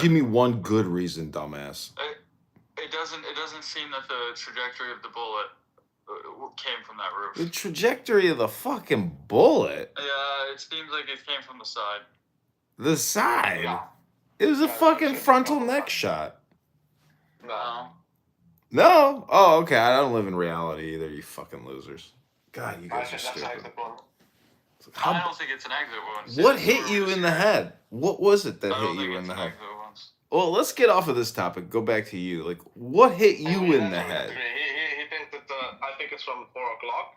give me one good reason, dumbass. It doesn't seem that the trajectory of the bullet came from that roof. The trajectory of the fucking bullet? Yeah, it seems like it came from the side. The side? Yeah. It was a Yeah, fucking it's frontal from the neck side. shot. No. No? Oh, okay. I don't live in reality either, you fucking losers. God, you guys are That's an stupid. exit wound. I don't think it's an exit wound. What hit you in the head? What was it that hit you in the head? Well, let's get off of this topic. Go back to you. Like, what hit you in the head? He thinks that I think it's from 4 o'clock.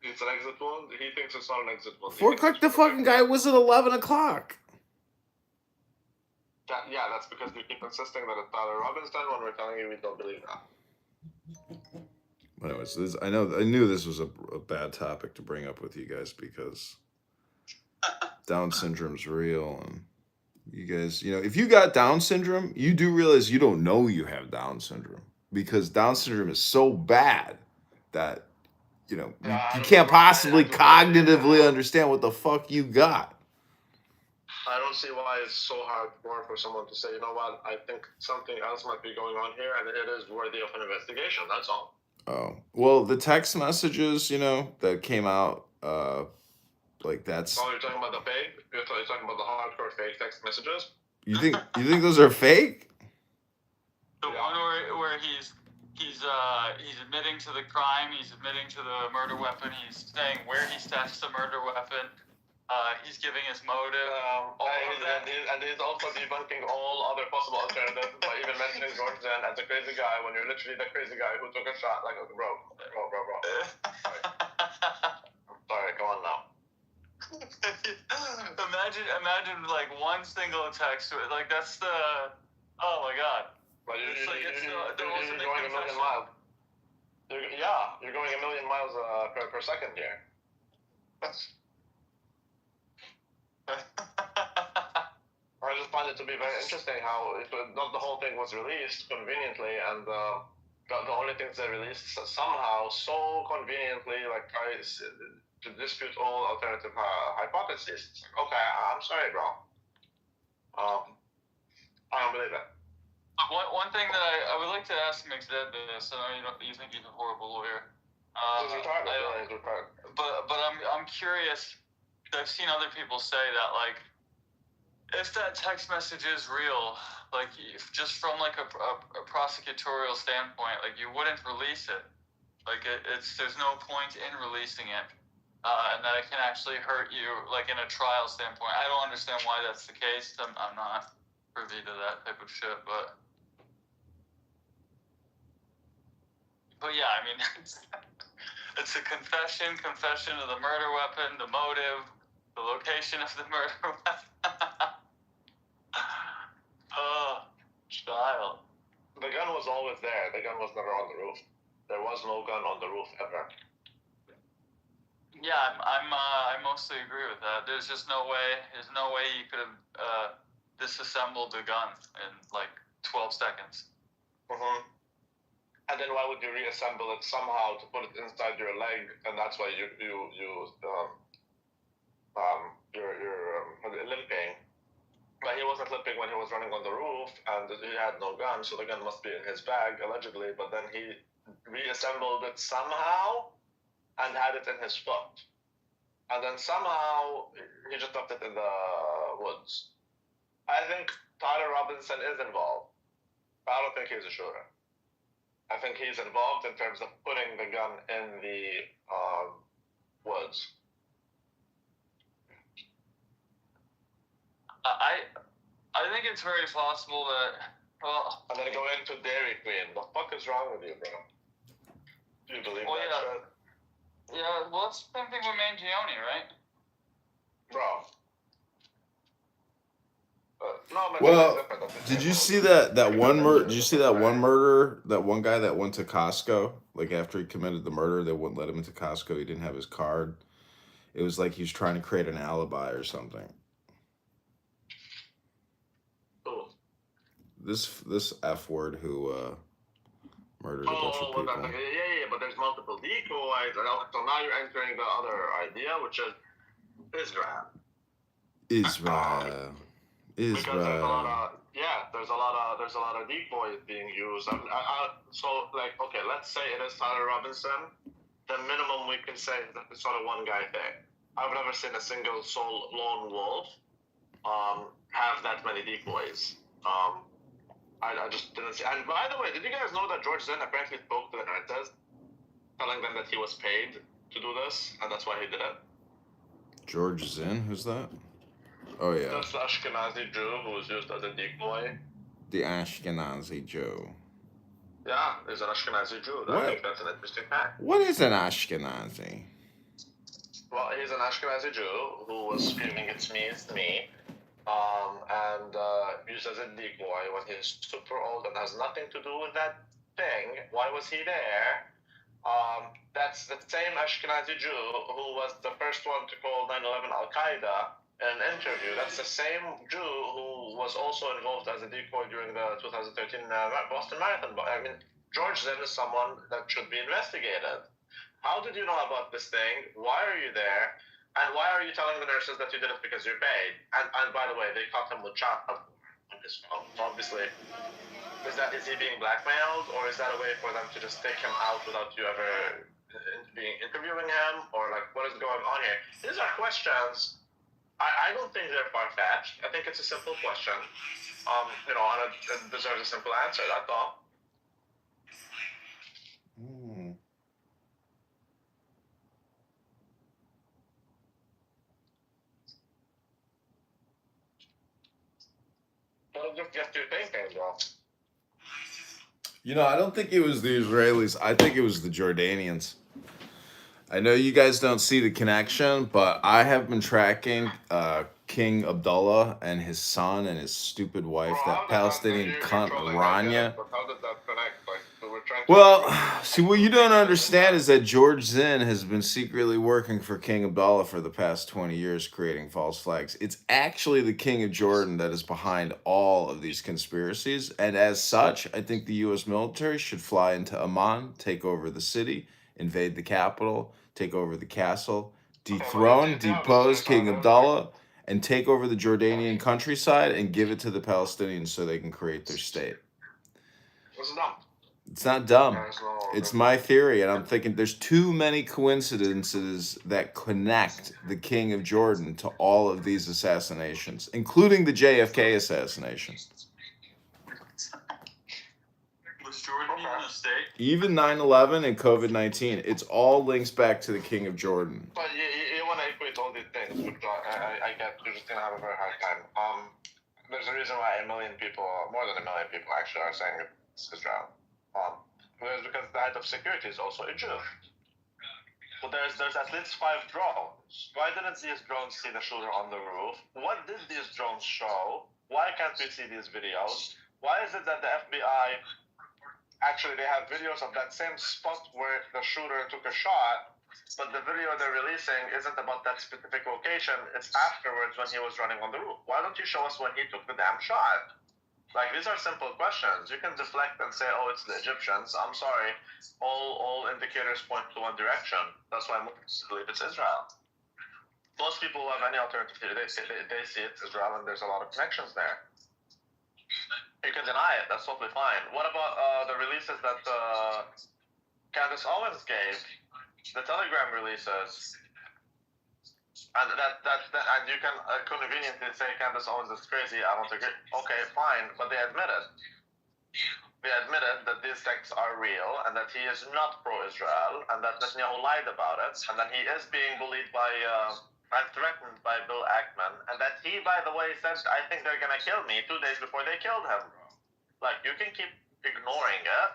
It's an exit wound. He thinks it's not an exit wound. 4 o'clock? The fucking guy was at 11 o'clock. Yeah, that's because you keep insisting that it's Tyler Robinson when we're telling you we don't believe that. Anyways, I knew this was a bad topic to bring up with you guys because Down syndrome's real, and you guys, if you got Down syndrome, you do realize you don't know you have Down syndrome because Down syndrome is so bad that you can't possibly cognitively understand what the fuck you got. I don't see why it's so hardcore for someone to say, you know what, I think something else might be going on here, and it is worthy of an investigation. That's all. Oh, well, the text messages, that came out, that's. Oh, you're talking about the fake? You're talking about the hardcore fake text messages? You think those are fake? The one where he's admitting to the crime, he's admitting to the murder weapon, he's saying where he stashed the murder weapon, he's giving his motive, and he's also debunking all other possible alternatives by even mentioning George Zen as a crazy guy when you're literally the crazy guy who took a shot. Like, bro. Sorry, come on now. Imagine like one single text, like that's the, oh my god. But you're going a million miles. You're going a million miles per second here. I just find it to be very interesting how not the whole thing was released conveniently, and the only things they released somehow so conveniently, like tries to dispute all alternative hypotheses. Okay, I'm sorry, bro. I don't believe it. One thing that I would like to ask Mixed this, I know you think he's a horrible lawyer. He's retarded. But I'm curious. I've seen other people say that, like, if that text message is real, like, just from like a prosecutorial standpoint, like, you wouldn't release it. Like, there's no point in releasing it, and that it can actually hurt you, like, in a trial standpoint. I don't understand why that's the case. I'm not privy to that type of shit, but yeah, I mean, it's a confession of the murder weapon, the motive, the location of the murder weapon. Oh, child. The gun was always there. The gun was never on the roof. There was no gun on the roof ever. Yeah, I mostly agree with that. There's just no way. There's no way you could have disassembled the gun in like 12 seconds. Mm-hmm. And then why would you reassemble it somehow to put it inside your leg? And that's why you're limping. But he wasn't limping when he was running on the roof, and he had no gun, so the gun must be in his bag, allegedly. But then he reassembled it somehow and had it in his foot. And then somehow he just left it in the woods. I think Tyler Robinson is involved. I don't think he's a shooter. I think he's involved in terms of putting the gun in the woods. I think it's very possible that, well... And then go into Dairy Queen. What the fuck is wrong with you, bro? Do you believe that shit? Yeah, well, it's the same thing with Mangione, right? Bro. Well, did you see that one murder? Did you see that one murder? That one guy that went to Costco, like after he committed the murder, they wouldn't let him into Costco. He didn't have his card. It was like he was trying to create an alibi or something. Cool. This F word who murdered a bunch of people. Yeah, but there's multiple decoys. So now you're entering the other idea, which is Israel. Israel. Because there's a lot of Yeah, there's a lot of decoys being used. So like, okay, let's say it is Tyler Robinson. The minimum we can say is that it's not a one guy thing. I've never seen a single lone wolf have that many decoys. I just didn't see. And by the way, did you guys know that George Zinn apparently spoke to the Hernandez, telling them that he was paid to do this, and that's why he did it? George Zinn, who's that? Oh yeah, That's the Ashkenazi Jew who was used as a decoy. the Ashkenazi Joe. Yeah, he's an Ashkenazi Jew. I What? think that's an interesting fact. What is an Ashkenazi? Well, he's an Ashkenazi Jew who was screaming, "It's me, it's me," and used as a decoy when he's super old and has nothing to do with that thing. Why was he there? That's the same Ashkenazi Jew who was the first one to call 9/11 Al Qaeda in an interview. That's the same Jew who was also involved as a decoy during the 2013 Boston Marathon. I mean, George Zinn is someone that should be investigated. How did you know about this thing? Why are you there? And why are you telling the nurses that you did it because you're paid? And by the way, they caught him with child porn on his phone. Obviously, is he being blackmailed, or is that a way for them to just take him out without you ever interviewing him, or like what is going on here? These are questions. I don't think they're far-fetched. I think it's a simple question. And it deserves a simple answer. That's all. It'll just get you thinking, bro. You know, I don't think it was the Israelis. I think it was the Jordanians. I know you guys don't see the connection, but I have been tracking King Abdullah and his son and his stupid wife, that Palestinian cunt, Rania. How did that connect? Like, we were trying Well, see, what you don't understand is that George Zinn has been secretly working for King Abdullah for the past 20 years, creating false flags. It's actually the King of Jordan that is behind all of these conspiracies. And as such, I think the U.S. military should fly into Amman, take over the city, invade the capital, take over the castle, dethrone, depose King Abdullah, and take over the Jordanian countryside and give it to the Palestinians so they can create their state. It's dumb. It's not dumb. It's my theory, and I'm thinking there's too many coincidences that connect the King of Jordan to all of these assassinations, including the JFK assassination. Was Jordan even a state? Even 9/11 and COVID-19, it's all links back to the King of Jordan. But you want to equate all these things, which I get. You're just gonna have a very hard time. There's a reason why more than a million people actually are saying it's Israel. Because the head of security is also a Jew. Well, there's at least 5 drones. Why didn't these drones see the shooter on the roof? What did these drones show? Why can't we see these videos? Why is it that the FBI actually they have videos of that same spot where the shooter took a shot, but the video they're releasing isn't about that specific location? It's afterwards when he was running on the roof. Why don't you show us when he took the damn shot? Like, these are simple questions. You can deflect and say, "Oh, it's the Egyptians." I'm sorry. All indicators point to one direction. That's why Muslims believe it's Israel. Most people have any alternative theory. They see it's Israel, and there's a lot of connections there. You can deny it. That's totally fine. What about the releases that Candace Owens gave? The Telegram releases. And and you can conveniently say Candace Owens is crazy. I don't agree. Okay, fine, but they admitted that these texts are real and that he is not pro-Israel and that Netanyahu lied about it and that he is being bullied by and threatened by Bill Ackman and that he, by the way, said, "I think they're gonna kill me" 2 days before they killed him. Like, you can keep ignoring it,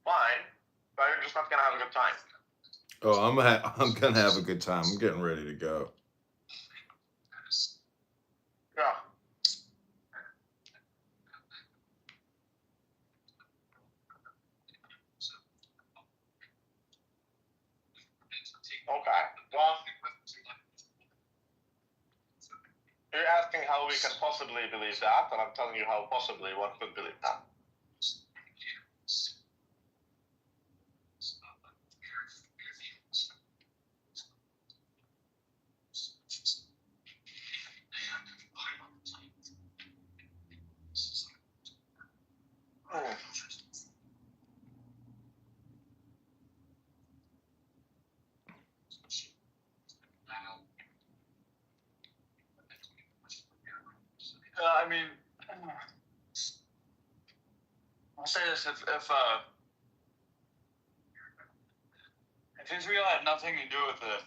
fine, but you're just not gonna have a good time. Oh, I'm gonna have a good time. I'm getting ready to go. Yeah. Okay. Well, you're asking how we can possibly believe that, and I'm telling you how possibly one could believe that. say this: if Israel had nothing to do with it,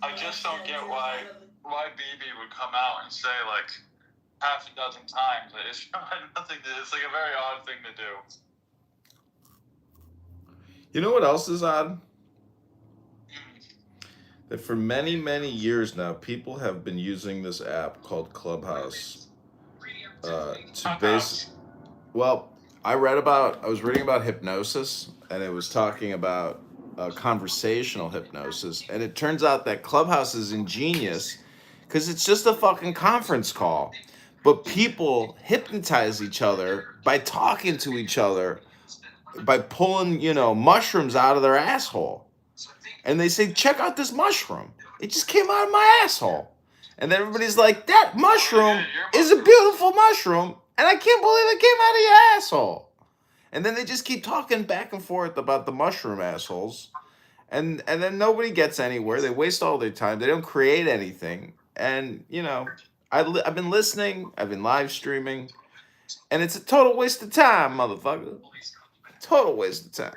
I just don't get why BB would come out and say like half a dozen times that Israel had nothing to do. It's like a very odd thing to do. You know what else is odd? That for many, many years now, people have been using this app called Clubhouse to base. Well, I was reading about hypnosis, and it was talking about conversational hypnosis, and it turns out that Clubhouse is ingenious because it's just a fucking conference call, but people hypnotize each other by talking to each other, by pulling, mushrooms out of their asshole. And they say, check out this mushroom. It just came out of my asshole. And then everybody's like, that mushroom is a beautiful mushroom, and I can't believe it came out of your asshole. And then they just keep talking back and forth about the mushroom assholes. And then nobody gets anywhere. They waste all their time. They don't create anything. And, I've been listening. I've been live streaming. And it's a total waste of time, motherfucker. Total waste of time.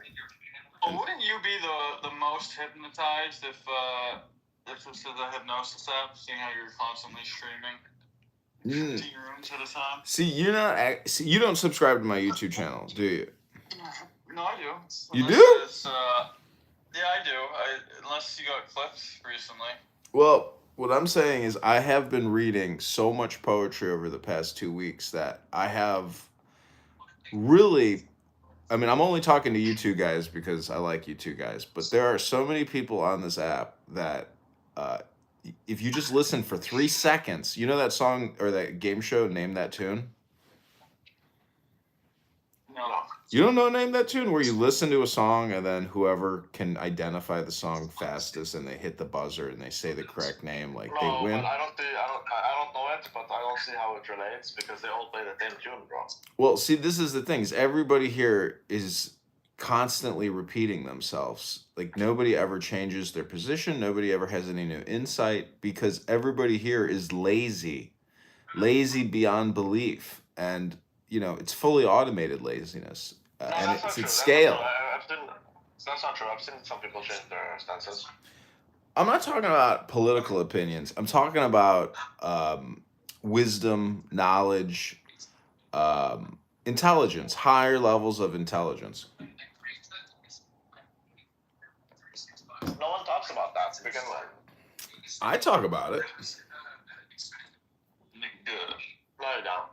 Well, wouldn't you be the most hypnotized if this is a hypnosis app, seeing how you're constantly streaming 15 rooms at a time? See, you don't subscribe to my YouTube channel, do you? No, I do. You do? Yeah, I do. Unless you got clips recently. Well, what I'm saying is I have been reading so much poetry over the past 2 weeks that I have really... I'm only talking to you two guys because I like you two guys, but there are so many people on this app that if you just listen for 3 seconds, you know that song or that game show, Name That Tune? No. You don't know Name That Tune? Where you listen to a song and then whoever can identify the song fastest and they hit the buzzer and they say the correct name, like they win? But I don't know it, but I don't see how it relates because they all play the same tune, bro. Well, see, this is the thing, is everybody here is constantly repeating themselves. Like, nobody ever changes their position. Nobody ever has any new insight because everybody here is lazy beyond belief. And, it's fully automated laziness. And it's at scale. That's not true. I've seen some people change their stances. I'm not talking about political opinions. I'm talking about wisdom, knowledge, intelligence, higher levels of intelligence. No one talks about that to begin with. I talk about it. No, you don't.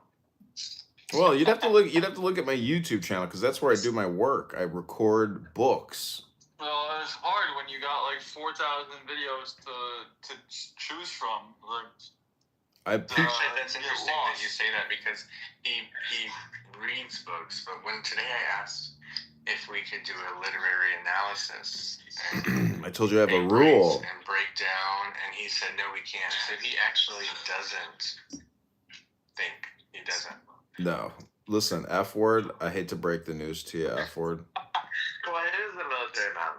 Well, you'd have to look at my YouTube channel because that's where I do my work. I record books. Well, it's hard when you got like 4,000 videos to choose from. Actually, that's interesting that you say that because he reads books. But today I asked if we could do a literary analysis, and I told you I have a rule and break down, and he said no, we can't. So he actually doesn't think. He doesn't. No. Listen, F word, I hate to break the news to you, F word. Well, he is a military man.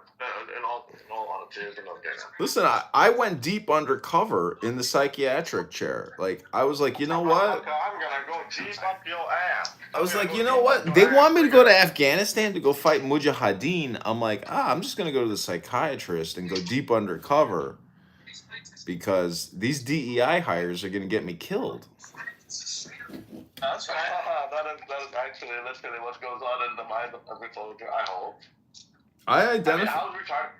In all honesty, he is a military man. Listen, I went deep undercover in the psychiatric chair. Like, I was like, you know what? I'm gonna go deep up your ass. I was like, you know what? They want me to go to Afghanistan to go fight Mujahideen. I'm like, I'm just going to go to the psychiatrist and go deep undercover because these DEI hires are going to get me killed. That's right. That is actually literally what goes on in the mind of every soldier, I hope. I identify. How's retired?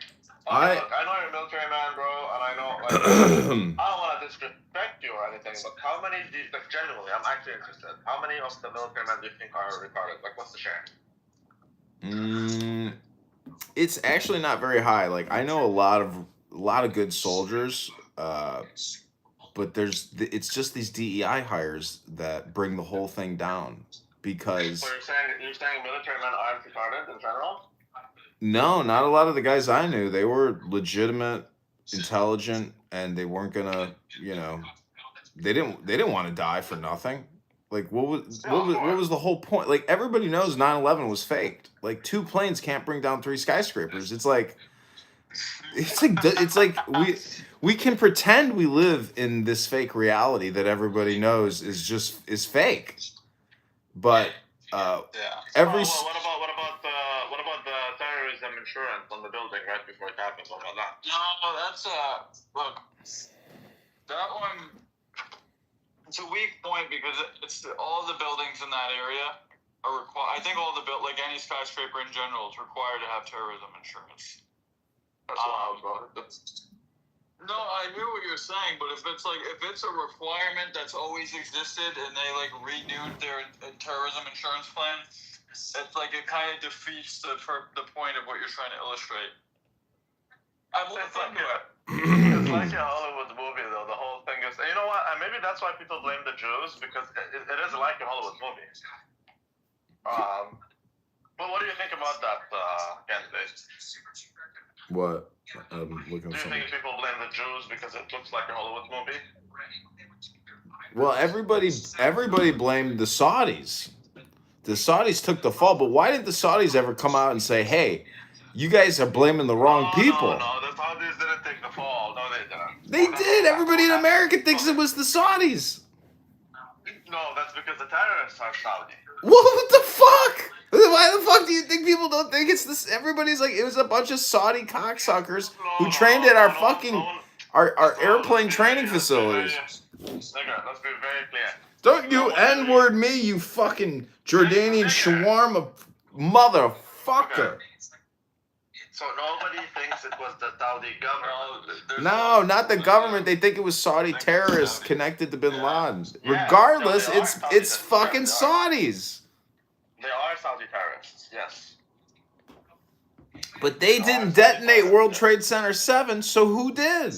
Look, I know you're a military man, bro, and I know, like, I don't want to disrespect you or anything, but how many, genuinely, I'm actually interested. How many of the military men do you think are retarded? Like, what's the share? It's actually not very high. Like, I know a lot of good soldiers, but it's just these DEI hires that bring the whole thing down because. So you're saying military men aren't retarded in general? No, not a lot of the guys I knew. They were legitimate, intelligent, and they weren't gonna, they didn't want to die for nothing. Like, what was the whole point? Like, everybody knows 9/11 was faked. Like, 2 planes can't bring down 3 skyscrapers. It's like we can pretend we live in this fake reality that everybody knows is fake. But every what about the terrorism insurance on the building right before it happens? What about that? No, that's look, that one. It's a weak point because it's all the buildings in that area are required. I think all the like any skyscraper in general is required to have terrorism insurance. That's wild, bro. No, I hear what you're saying, but if it's a requirement that's always existed and they like renewed their terrorism insurance plan, it's like it kind of defeats the point of what you're trying to illustrate. I've looked into it. It's like a Hollywood movie, though. The whole thing is, you know what? And maybe that's why people blame the Jews, because it is like a Hollywood movie. But what do you think about that candidate? What? I'm looking Do you think people blame the Jews because it looks like a Hollywood movie? Well, everybody blamed the Saudis. The Saudis took the fall, but why did the Saudis ever come out and say, "Hey, you guys are blaming the wrong people"? No, the Saudis didn't take the fall. No, they didn't. They did. Everybody in America thinks it was the Saudis. No, that's because the terrorists are Saudi. What the fuck? Why the fuck do you think people don't think it's this? Everybody's like, it was a bunch of Saudi cocksuckers who trained at our our airplane training facilities. Let's be very clear. Don't you N-word me, you fucking Jordanian shawarma motherfucker. So nobody thinks it was the Saudi government. No, not the government. They think it was Saudi terrorists connected to Bin Laden. Regardless, it's fucking Saudis. They are Saudi terrorists, yes. But they didn't detonate World Trade Center 7, so who did?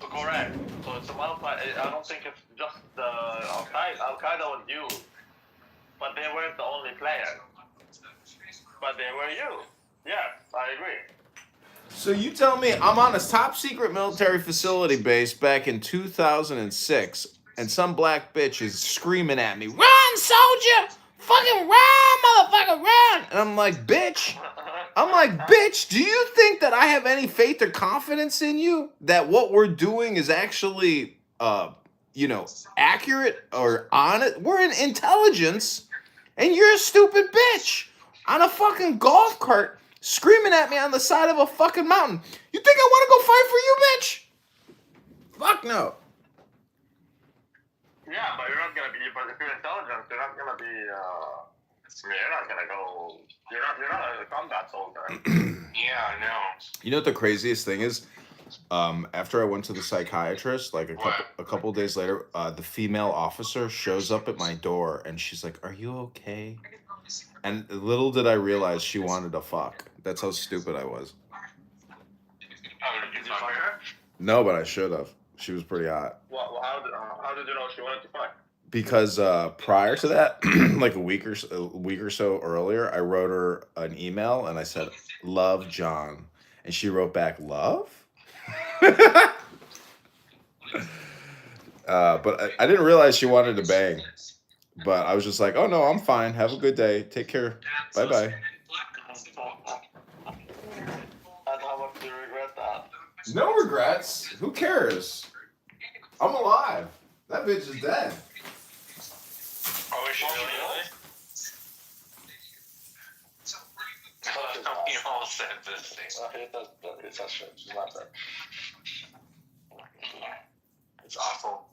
Correct. So it's a multi. I don't think it's just Al-Qaeda was used, but they weren't the only player. But they were used. Yes, I agree. So you tell me I'm on a top secret military facility base back in 2006, and some black bitch is screaming at me, "Run, soldier! Fucking run, motherfucker, run!" And I'm like, bitch, do you think that I have any faith or confidence in you that what we're doing is actually, accurate or honest? We're in intelligence, and you're a stupid bitch on a fucking golf cart screaming at me on the side of a fucking mountain. You think I want to go fight for you, bitch? Fuck no. Yeah, but you're not gonna be. But if you're intelligent, you're not gonna be. You're not gonna go. You're not a combat soldier. Yeah, no. You know what the craziest thing is? After I went to the psychiatrist, like a couple days later, the female officer shows up at my door and she's like, "Are you okay?" And little did I realize she wanted to fuck. That's how stupid I was. Oh, did you fuck her? No, but I should have. She was pretty hot. Well, how did you know she wanted to fuck? Because prior to that, like a week or so earlier, I wrote her an email and I said, "Love, John," and she wrote back, "Love." But I didn't realize she wanted to bang. But I was just like, "Oh no, I'm fine. Have a good day. Take care. Bye bye." And how much do you regret that? No regrets. Who cares? I'm alive. That bitch is dead. Oh, is she really? We all said this thing. It's not shit. It's not that. It's awful.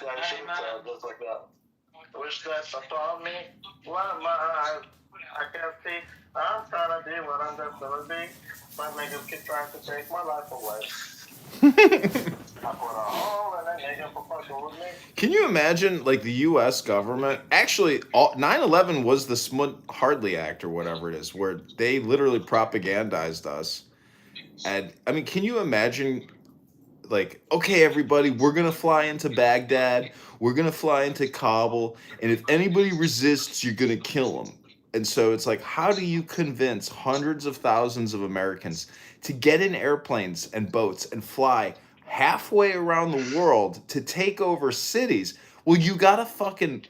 Yeah, you should just like that. Wish that upon me. What my eyes I can't see. I'm trying to be what I'm destined to be. My niggas keep trying to take my life away. I put a hole in that nigga for fucking with me. Can you imagine, like, the U.S. government? Actually, 9/11 was the Smoot-Hardley Act or whatever it is, where they literally propagandized us. And, I mean, can you imagine, like, okay, everybody, we're going to fly into Baghdad, we're going to fly into Kabul, and if anybody resists, you're going to kill them. And so it's like, how do you convince hundreds of thousands of Americans to get in airplanes and boats and fly halfway around the world to take over cities? Well, you gotta fucking,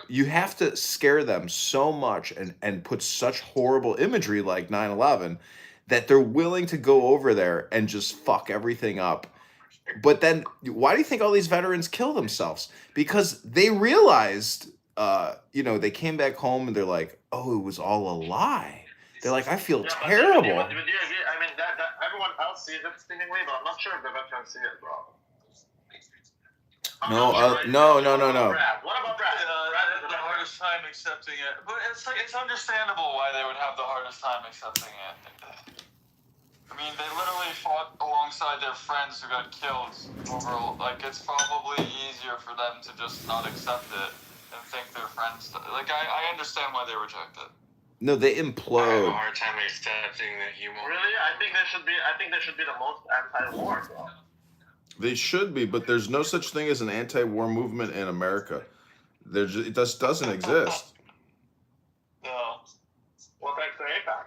you have to scare them so much and put such horrible imagery like 9/11 that they're willing to go over there and just fuck everything up But then, why do you think all these veterans kill themselves? Because they realized, they came back home and they're like, oh, it was all a lie. They're like, I feel terrible. But do you agree? I mean, that everyone else sees it seemingly, but I'm not sure if the veterans see it, bro. No. What about Brad? Brad had the hardest time accepting it, but it's understandable why they would have the hardest time accepting it. I mean, they literally fought alongside their friends who got killed over. Like, it's probably easier for them to just not accept it and think their friends. Like, I understand why they reject it. No, they I have implode. a hard time accepting that you won't. Really? I think they should be the most anti-war, bro. They should be, but there's no such thing as an anti-war movement in America. It just doesn't exist. No. Well, thanks to APAC.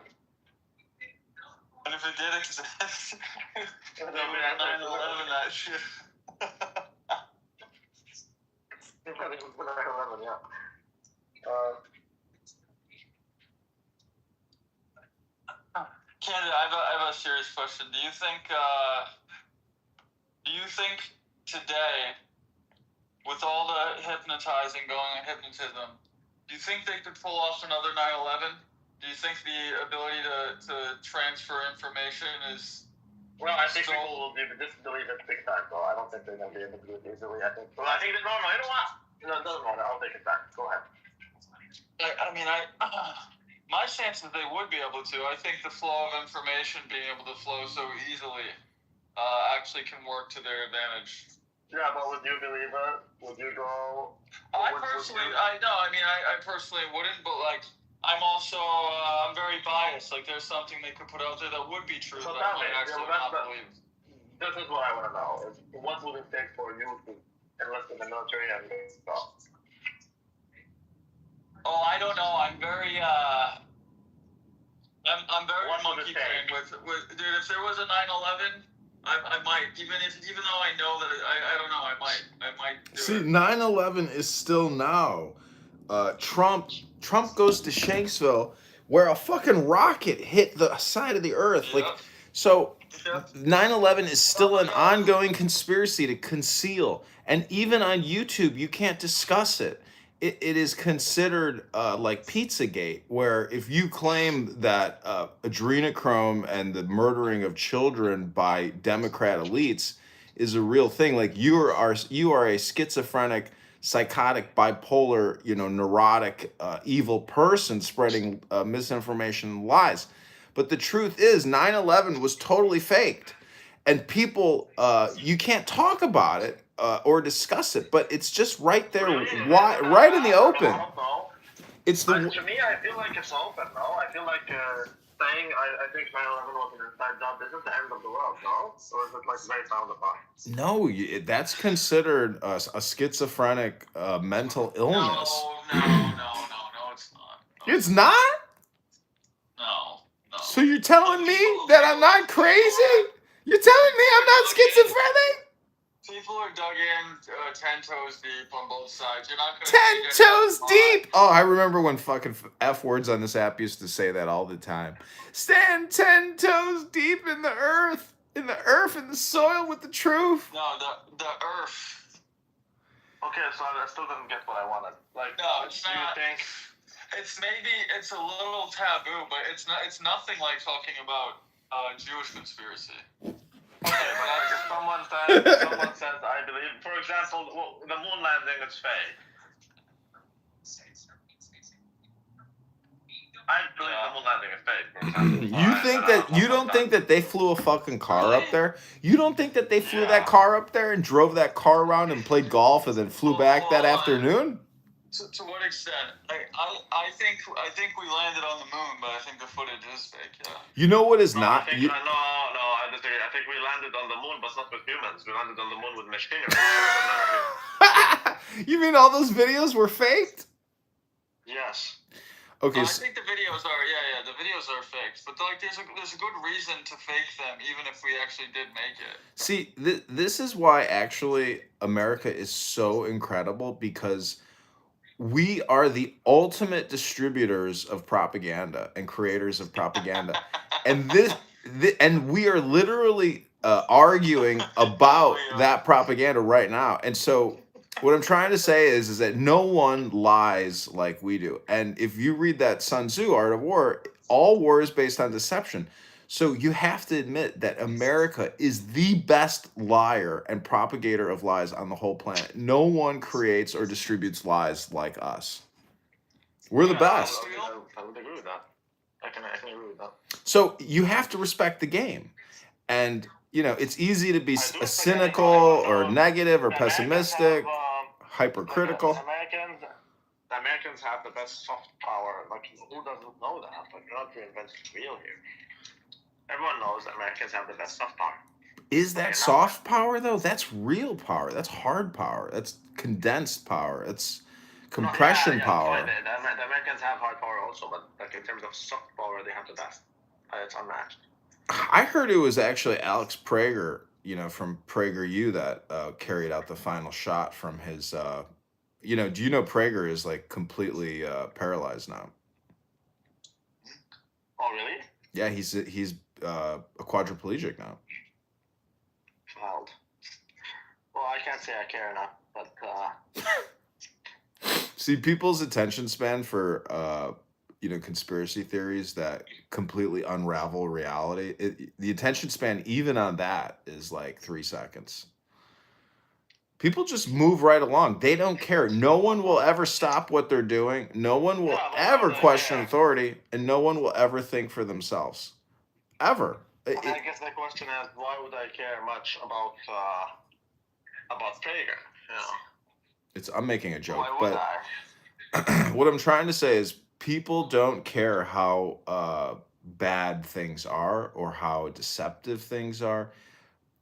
And if it did exist, they would have 9/11 that shit. Canada, I have a serious question. Do you think today, with all the hypnotism, do you think they could pull off another 9/11? Do you think the ability to transfer information is? Well, I think people will just delete it big time, though. I don't think they're gonna be able to do it easily. I think. Well, I think that no, you know what? No, it doesn't matter. I'll take it back. Go ahead. My stance is they would be able to. I think the flow of information being able to flow so easily actually can work to their advantage. Yeah, but would you believe it? Would you go? I personally wouldn't, but like, I'm also, I'm very biased. Like, there's something they could put out there that would be true that I might actually not believe. This is what I want to know. What would it take for you to enlist in the military and stuff? Oh, I don't know. I'm very monkey brain with dude. If there was a 9/11, I might, even though I know that I don't know, I might do See, it. 9/11 is still now. Trump goes to Shanksville where a fucking rocket hit the side of the earth. Yeah. Like, so 9/11 is still an ongoing conspiracy to conceal. And even on YouTube, you can't discuss it. It is considered like Pizzagate, where if you claim that adrenochrome and the murdering of children by Democrat elites is a real thing, like you are a schizophrenic, psychotic, bipolar, neurotic, evil person spreading misinformation and lies. But the truth is 9/11 was totally faked. And people, you can't talk about it or discuss it, but it's just right there, right in the open. It's the. To me, I feel like it's open, no? I feel like saying I think 9/11 was an inside job isn't the end of the world, no? Or is it like very frowned upon? No, that's considered a schizophrenic mental illness. No, it's not. No. It's not? No. So you're telling me that I'm not crazy? You're telling me I'm not schizophrenic? People are dug in 10 toes deep on both sides. You're not going to 10 toes deep. Oh, I remember when fucking F words on this app used to say that all the time. Stand 10 toes deep in the earth, in the soil with the truth. No, the earth. Okay, so I still didn't get what I wanted. Like, no, it's do not. You think? It's a little taboo, but it's nothing like talking about Jewish conspiracy. Okay, but like if someone says, I believe, for example, the moon landing is fake. I believe the moon landing is fake, for example. You don't think that they flew a fucking car up there? You don't think that they flew that car up there and drove that car around and played golf and then flew back that afternoon? To what extent? I think we landed on the moon, but I think the footage is fake. Yeah. You know what is not? I disagree. I think we landed on the moon, but not with humans. We landed on the moon with machinery. You mean all those videos were faked? Yes. Okay. I think the videos are the videos are faked, but like there's a good reason to fake them, even if we actually did make it. See, this is why actually America is so incredible, because we are the ultimate distributors of propaganda and creators of propaganda. And and we are literally arguing about that propaganda right now. And so what I'm trying to say is that no one lies like we do. And if you read that Sun Tzu, Art of War, all war is based on deception. So you have to admit that America is the best liar and propagator of lies on the whole planet. No one creates or distributes lies like us. We're the best. I would agree with that. I can agree with that. So you have to respect the game. And, you know, it's easy to be cynical or negative or pessimistic, hypercritical. The Americans have the best soft power. Like, who doesn't know that? Like, you're not reinventing the wheel here. Everyone knows that Americans have the best soft power. Is that soft power, though? That's real power. That's hard power. That's condensed power. That's compression power. The Americans have hard power also, but like in terms of soft power, they have the best. It's unmatched. I heard it was actually Alex Prager, you know, from PragerU that carried out the final shot from his, you know, do you know Prager is like completely paralyzed now? Oh, really? Yeah, he's a quadriplegic now. Wild. Well, I can't say I care enough, but see, people's attention span for you know, conspiracy theories that completely unravel reality, the attention span even on that is like 3 seconds. People just move right along. They don't care. No one will ever stop what they're doing. No one will ever question authority, and no one will ever think for themselves. Ever. I guess the question is, why would I care much about Prager? You know? I'm making a joke, Why would but what I'm trying to say is people don't care how bad things are or how deceptive things are.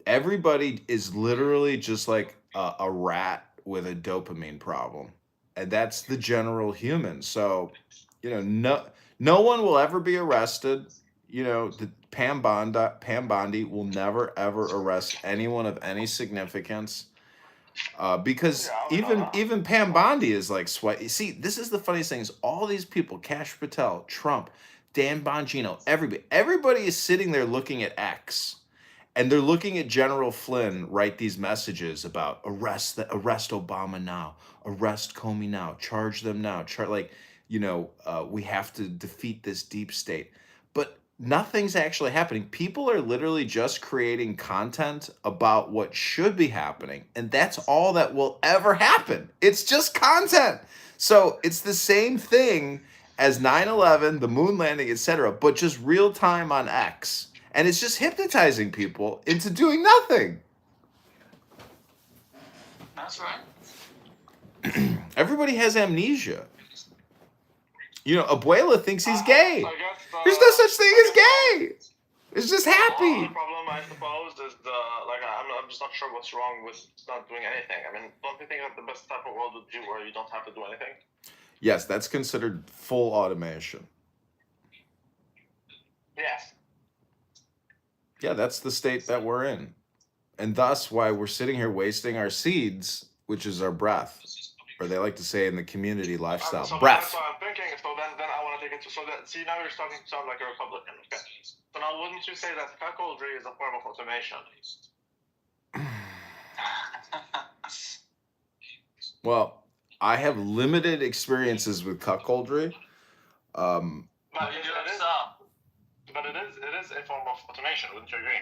Everybody is literally just like a rat with a dopamine problem, and that's the general human. So, you know, no one will ever be arrested. You know, the Pam Bondi will never ever arrest anyone of any significance, because even Pam Bondi is like sweat. See, this is the funniest thing: is all these people, Kash Patel, Trump, Dan Bongino, everybody is sitting there looking at X. And they're looking at General Flynn write these messages about arrest Obama now, arrest Comey now, charge them now, like, you know, we have to defeat this deep state. But nothing's actually happening. People are literally just creating content about what should be happening, and that's all that will ever happen. It's just content. So it's the same thing as 9/11, the moon landing, etc., but just real time on X. And it's just hypnotizing people into doing nothing. That's right. Everybody has amnesia. You know, Abuela thinks he's gay. There's no such thing as gay. It's just happy. The problem, I suppose, is I'm just not sure what's wrong with not doing anything. I mean, don't you think that the best type of world would be where you don't have to do anything? Yes, that's considered full automation. Yes. Yeah, that's the state that we're in. And thus why we're sitting here wasting our seeds, which is our breath. Or they like to say in the community lifestyle, so breath. That's what I'm thinking. So then I want to take it to, see, now you're starting to sound like a Republican. Okay. So now wouldn't you say that cuckoldry is a form of automation? Well, I have limited experiences with cuckoldry. But it is a form of automation, wouldn't you agree?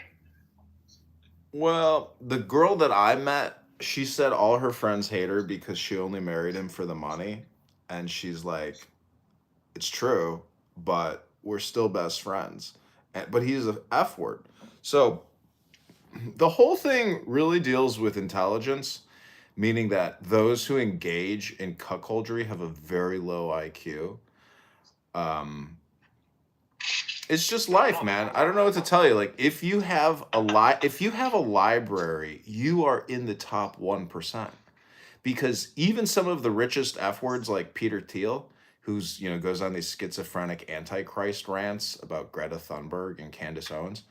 Well, the girl that I met, she said all her friends hate her because she only married him for the money. And she's like, it's true, but we're still best friends. But he's an F word. So the whole thing really deals with intelligence, meaning that those who engage in cuckoldry have a very low IQ. It's just life, man. I don't know what to tell you. Like, if you have a library, you are in the top 1%. Because even some of the richest F words, like Peter Thiel, who's, you know, goes on these schizophrenic antichrist rants about Greta Thunberg and Candace Owens,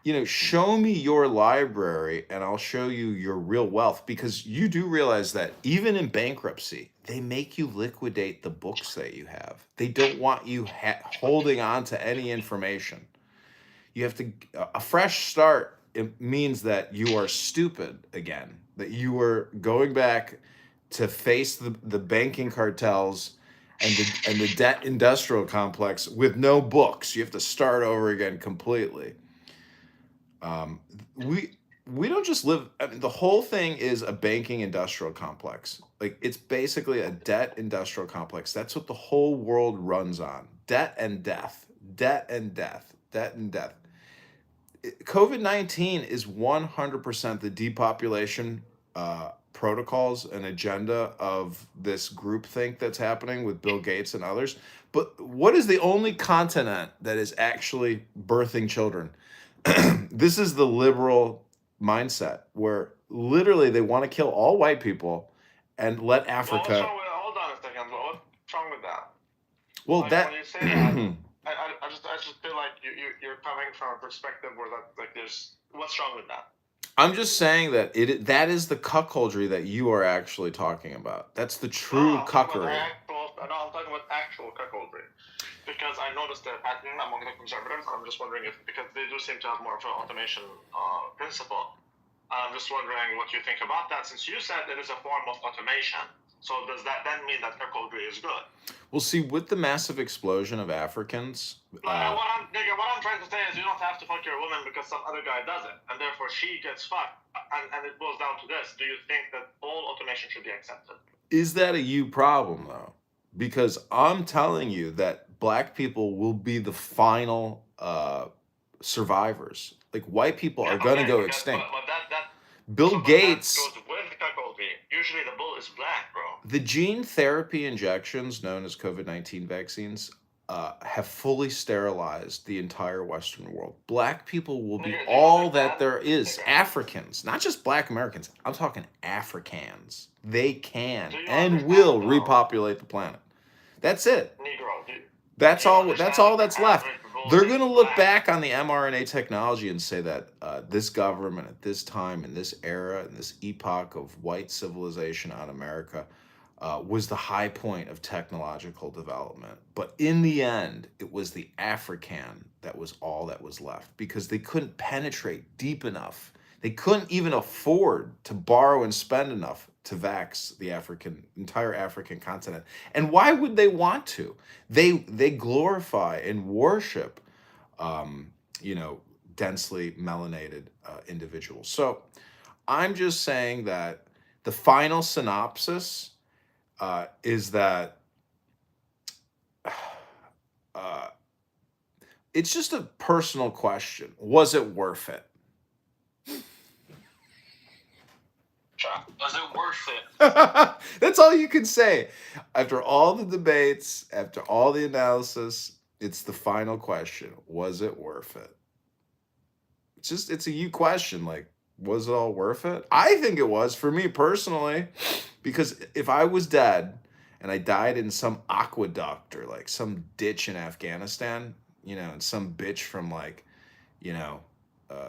you know, show me your library and I'll show you your real wealth. Because you do realize that even in bankruptcy, they make you liquidate the books that you have. They don't want you holding on to any information. You have to, a fresh start it means that you are stupid again, that you are going back to face the banking cartels and the debt industrial complex with no books. You have to start over again completely. We don't just live. I mean, the whole thing is a banking industrial complex. Like, it's basically a debt industrial complex. That's what the whole world runs on: debt and death, debt and death, debt and death. COVID-19 is 100% the depopulation protocols and agenda of this groupthink that's happening with Bill Gates and others. But what is the only continent that is actually birthing children? This is the liberal mindset, where literally they want to kill all white people and let Africa. Hold on a second. What's wrong with that? Well, like, that. When you say that, I just feel like you're coming from a perspective where there's what's wrong with that? I'm just saying that that is the cuckoldry that you are actually talking about. That's the true cuckery. I'm talking about actual cuckoldry. Because I noticed that pattern among the conservatives. I'm just wondering if, because they do seem to have more of an automation principle. I'm just wondering what you think about that, since you said it is a form of automation. So does that then mean that cuckoldry is good? Well, see, with the massive explosion of Africans. What I'm trying to say is, you don't have to fuck your woman because some other guy does it, and therefore she gets fucked. And it boils down to this: do you think that all automation should be accepted? Is that a you problem, though? Because I'm telling you that black people will be the final survivors. Like, white people are going to go extinct. But Bill Gates. That goes with cuckoldry. Usually the bull is black, bro. The gene therapy injections known as COVID-19 vaccines have fully sterilized the entire Western world. Black people will be all that there is. Africans, not just black Americans. I'm talking Africans. They can and will repopulate the planet. That's it. That's all that's left. They're going to look back on the mRNA technology and say that this government at this time, in this era, in this epoch of white civilization on America, was the high point of technological development. But in the end, it was the African that was all that was left, because they couldn't penetrate deep enough. They couldn't even afford to borrow and spend enough to vax the entire African continent. And why would they want to? They glorify and worship, densely melanated individuals. So I'm just saying that the final synopsis is that it's just a personal question. Was it worth it? Was it worth it? That's all you can say. After all the debates, after all the analysis, it's the final question. Was it worth it? It's a you question. Like, was it all worth it? I think it was, for me personally, because if I was dead and I died in some aqueduct or like some ditch in Afghanistan, and some bitch from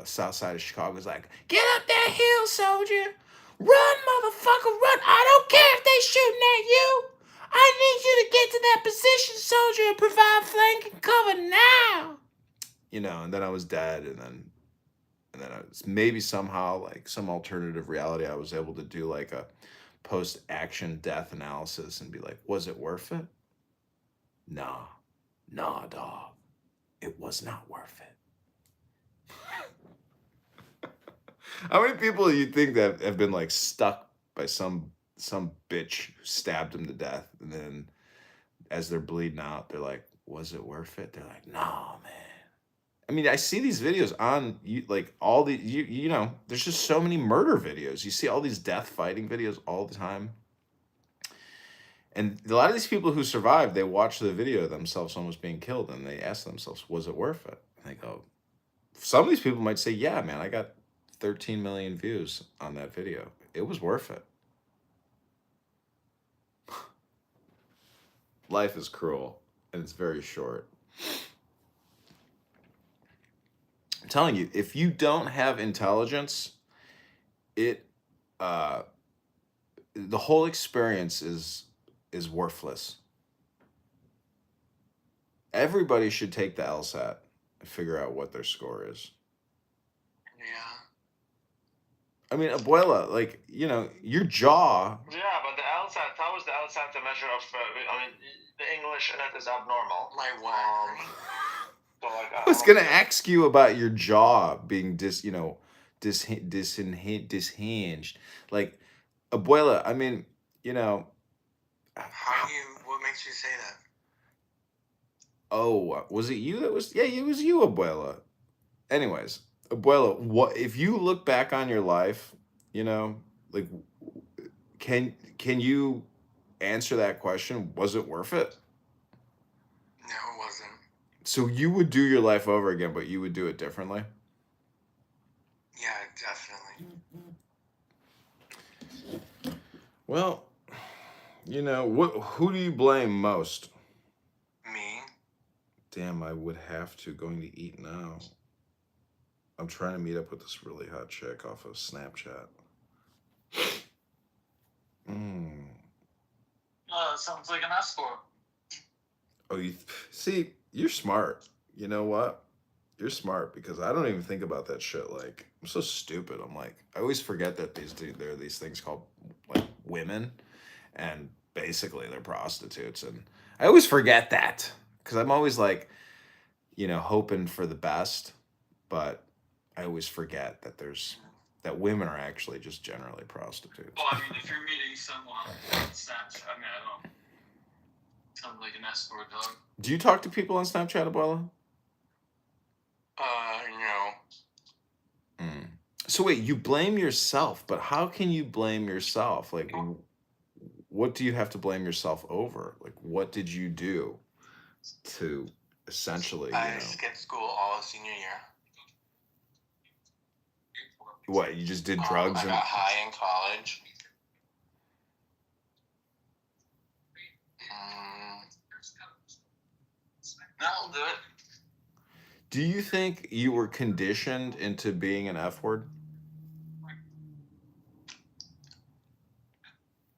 south side of Chicago is like, "Get up that hill, soldier. Run, motherfucker, run. I don't care if they shooting at you. I need you to get to that position, soldier, and provide flanking cover now." And then I was dead, and then I was, maybe somehow, like some alternative reality, I was able to do like a post-action death analysis and be like, was it worth it? Nah, dog. It was not worth it. How many people do you think that have been like stuck by some bitch who stabbed them to death, and then as they're bleeding out, they're like, was it worth it? They're like, no, man. I mean, I see these videos on like all the there's just so many murder videos. You see all these death fighting videos all the time. And a lot of these people who survived, they watch the video of themselves almost being killed, and they ask themselves, was it worth it? And they go, some of these people might say, yeah, man, I got 13 million views on that video. It was worth it. Life is cruel, and it's very short. I'm telling you, if you don't have intelligence, the whole experience is worthless. Everybody should take the LSAT and figure out what their score is. Yeah. I mean, abuela, like, you know, your jaw. Yeah, but the LSAT, how is the LSAT a measure of, I mean, the English in it is abnormal. My mom. So, like, I was gonna ask you about your jaw being dishinged. Like, abuela, I mean, you know. What makes you say that? Oh, was it you that was? Yeah, it was you, abuela. Anyways, abuela, what if you look back on your life? You know, like, can you answer that question? Was it worth it? No, it wasn't. So you would do your life over again, but you would do it differently? Yeah, definitely. Well, you know, who do you blame most? Me? Damn, I would have to going to eat now. I'm trying to meet up with this really hot chick off of Snapchat. Sounds like an escort. Oh, see, you're smart. You know what? You're smart because I don't even think about that shit. Like, I'm so stupid. I'm like, I always forget that there are these things called like women, and basically they're prostitutes, and I always forget that because I'm always like, you know, hoping for the best, but I always forget that women are actually just generally prostitutes. Well, I mean, if you're meeting someone on Snapchat, I mean, I don't. Sounds like an escort dog. Do you talk to people on Snapchat, Abuela? No. So wait, you blame yourself, but how can you blame yourself? Like, what do you have to blame yourself over? Like, what did you do to essentially, I skipped school all of senior year. What, you just did drugs? I got high in college. That'll do it. Do you think you were conditioned into being an F word?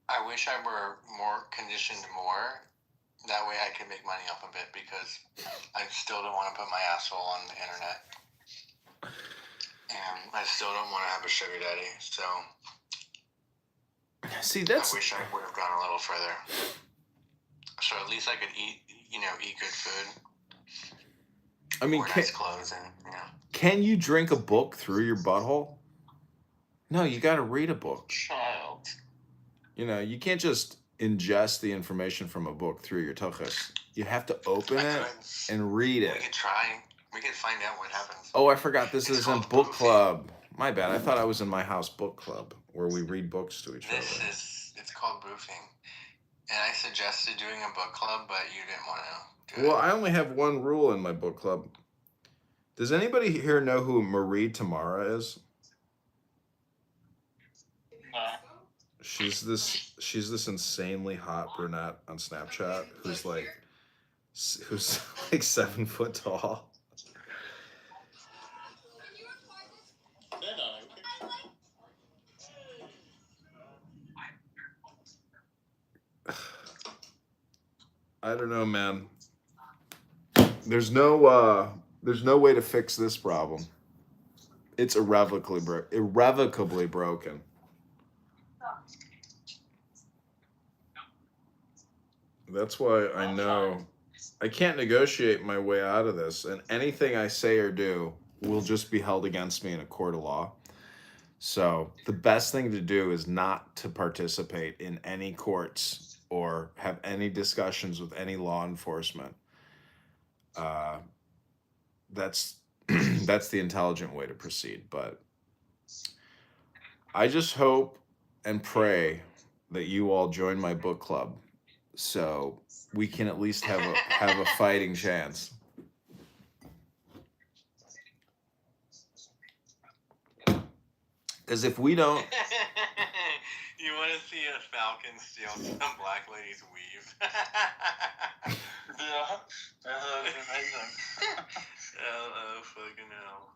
I wish I were more conditioned more. That way I could make money off of it because I still don't want to put my asshole on the internet. And I still don't want to have a sugar daddy. So see, I wish I would have gone a little further. So at least I could eat good food. I mean, wear nice clothes and can you drink a book through your butthole? No, you got to read a book. Child. You know, you can't just ingest the information from a book through your tuchus. You have to open it and read it. We could try. We could find out what happens. Oh, I forgot this is in book club. My bad. I thought I was in my house book club where we read books to each other. It's called roofing. And I suggested doing a book club, but you didn't want to do it. Well, I only have one rule in my book club. Does anybody here know who Marie Tamara is? She's this insanely hot brunette on Snapchat who's like 7 foot tall. I don't know, man. There's no way to fix this problem. It's irrevocably broken. That's why I know I can't negotiate my way out of this, and anything I say or do will just be held against me in a court of law. So the best thing to do is not to participate in any courts or have any discussions with any law enforcement. That's the intelligent way to proceed. But I just hope and pray that you all join my book club so we can at least have a fighting chance. Because if we don't... You want to see a falcon steal some black lady's weave? Yeah, that's amazing. Oh, fucking hell.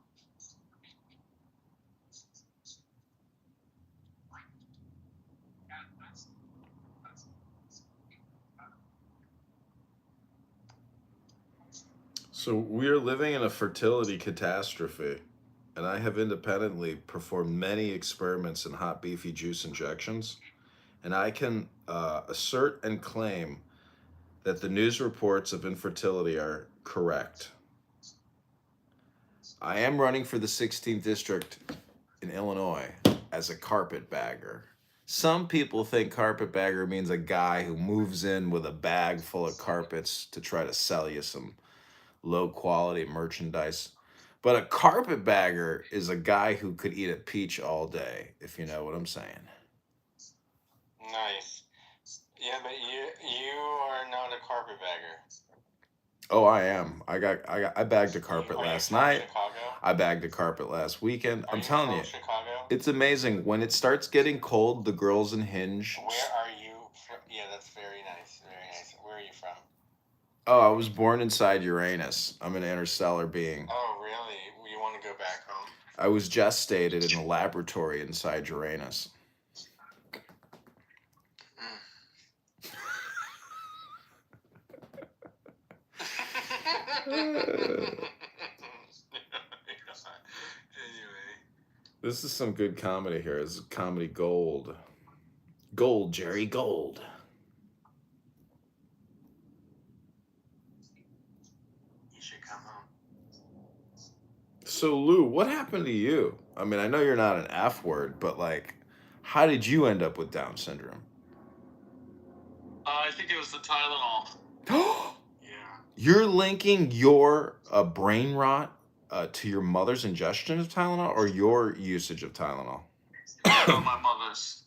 So we are living in a fertility catastrophe, and I have independently performed many experiments in hot beefy juice injections, and I can assert and claim that the news reports of infertility are correct. I am running for the 16th district in Illinois as a carpetbagger. Some people think carpetbagger means a guy who moves in with a bag full of carpets to try to sell you some low quality merchandise. But a carpetbagger is a guy who could eat a peach all day, if you know what I'm saying. Nice. Yeah, but you are not a carpetbagger. Oh, I am. I bagged a carpet Are you last from night. Chicago? I bagged a carpet last weekend. I'm telling from you, Chicago? it's amazing. When it starts getting cold, the girls in Hinge. Where are you from? Yeah, that's very nice. Very nice. Where are you from? Oh, I was born inside Uranus. I'm an interstellar being. Oh, really? You want to go back home? I was gestated in a laboratory inside Uranus. Anyway. This is some good comedy here. This is comedy gold. Gold, Jerry, gold. You should come home. So, Lou, what happened to you? I mean, I know you're not an F word, but like, how did you end up with Down syndrome? I think it was the Tylenol. Yeah. You're linking your brain rot to your mother's ingestion of Tylenol or your usage of Tylenol? My mother's.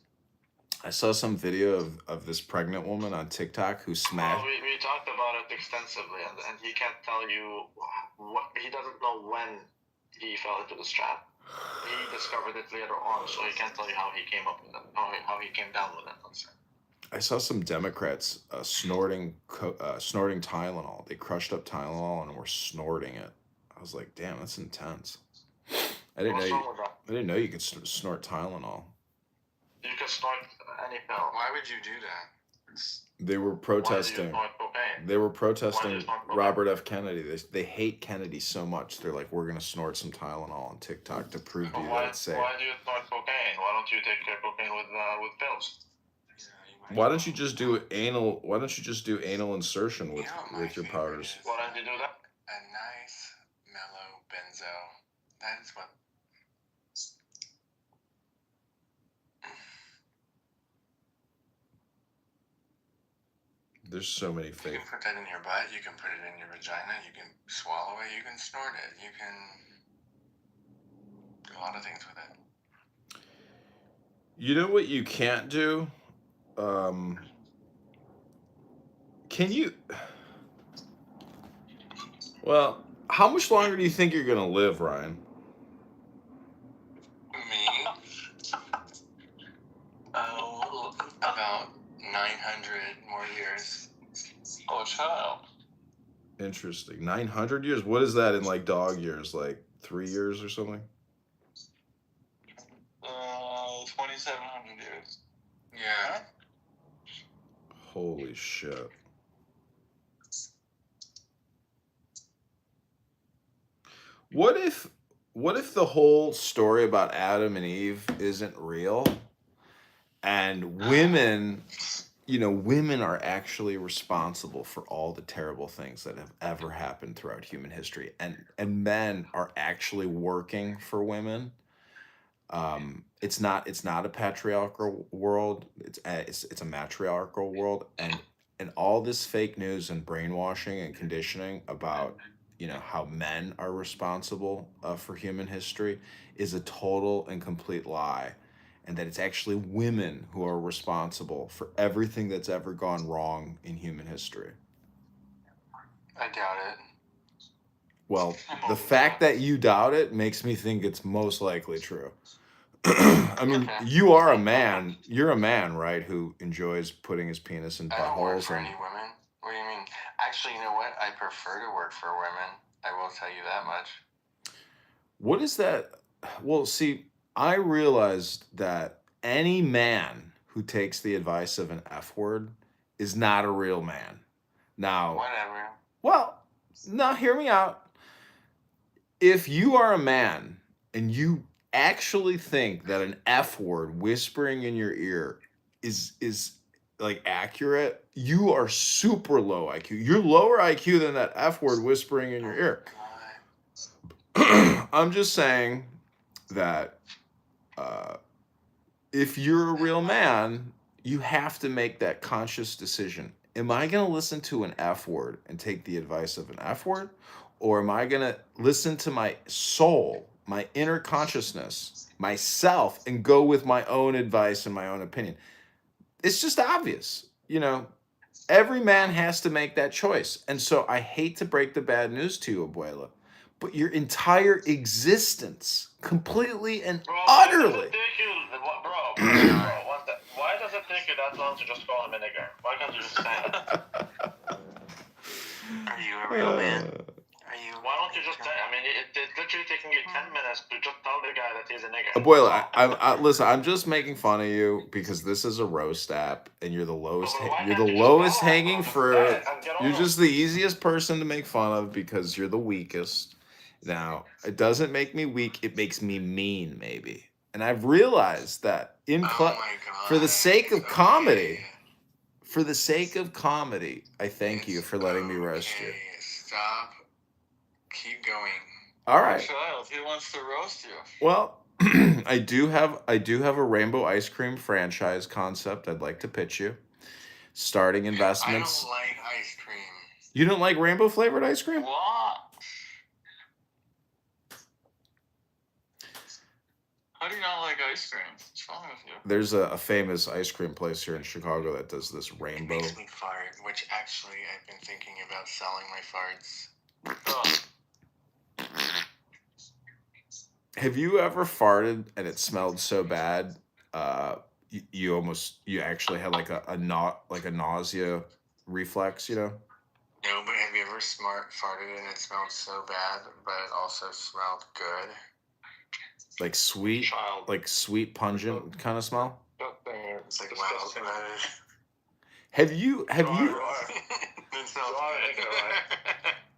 I saw some video of this pregnant woman on TikTok who smashed. Well, we talked about it extensively, and he can't tell you what. He doesn't know when he fell into this trap. He discovered it later on, so he can't tell you how he came up with it, how he came down with it. Let's say. I saw some Democrats snorting Tylenol. They crushed up Tylenol and were snorting it. I was like, damn, that's intense. I didn't know you could snort Tylenol. You can snort any pill. Why would you do that? They were protesting. Why do you snort cocaine? They were Why do protesting you snort cocaine? Robert F. Kennedy. They hate Kennedy so much. They're like, we're gonna snort some Tylenol on TikTok to prove to you that it's safe. Why do you snort cocaine? Why don't you take your cocaine with pills? Why don't you just do anal? Why don't you just do anal insertion with your powders? Why don't you do that? A nice mellow benzo. That is what. There's so many You fake. can put that in your butt. You can put it in your vagina. You can swallow it. You can snort it. You can do a lot of things with it. You know what you can't do? Can you? Well, how much longer do you think you're gonna live, Ryan? Me? Oh, about 900 more years. Oh, child. Interesting. 900 years? What is that in like dog years? Like 3 years or something? 2,700 years. Yeah. Holy shit. What if the whole story about Adam and Eve isn't real and women, women are actually responsible for all the terrible things that have ever happened throughout human history and men are actually working for women? It's not a patriarchal world. It's a matriarchal world, and all this fake news and brainwashing and conditioning about how men are responsible for human history is a total and complete lie, and that it's actually women who are responsible for everything that's ever gone wrong in human history. I doubt it. Well, the fact that you doubt it makes me think it's most likely true. I mean, Okay. you are a man. You're a man, right, who enjoys putting his penis in I don't work buttholes. for any women. What do you mean? Actually, you know what? I prefer to work for women. I will tell you that much. What is that? Well, see, I realized that any man who takes the advice of an F word is not a real man. Now, Whatever. well, now hear me out. If you are a man and you actually think that an F word whispering in your ear is like accurate, you are super low IQ. You're lower IQ than that F word whispering in your ear. I'm just saying that if you're a real man, you have to make that conscious decision. Am I going to listen to an F word and take the advice of an F word? Or am I going to listen to my soul, my inner consciousness, myself, and go with my own advice and my own opinion? It's just obvious. You know, every man has to make that choice. And so I hate to break the bad news to you, Abuela, but your entire existence, completely and utterly. Why does it take you that long to just call him a nigger? Why can't you just say that? Are you a real man? Why don't you just say? I mean, it's literally taking you 10 minutes to just tell the guy that he's a nigger. Abuela, listen. I'm just making fun of you because this is a roast app, and you're the lowest. You're the lowest hanging fruit. You're just the easiest person to make fun of because you're the weakest. Now, it doesn't make me weak. It makes me mean, maybe. And I've realized that for the sake of comedy, I thank you for letting me roast you. Stop. Keep going. All right. Child, he wants to roast you. Well, I do have a rainbow ice cream franchise concept I'd like to pitch you. Starting investments. I don't like ice cream. You don't like rainbow flavored ice cream? What? How do you not like ice cream? What's wrong with you? There's a famous ice cream place here in Chicago that does this rainbow. It makes me fart, which actually I've been thinking about selling my farts. Oh. Have you ever farted and it smelled so bad, you actually had like a nausea reflex, you know? No, but have you ever farted and it smelled so bad, but it also smelled good? Like sweet, pungent kind of smell? It's like, wow. Have you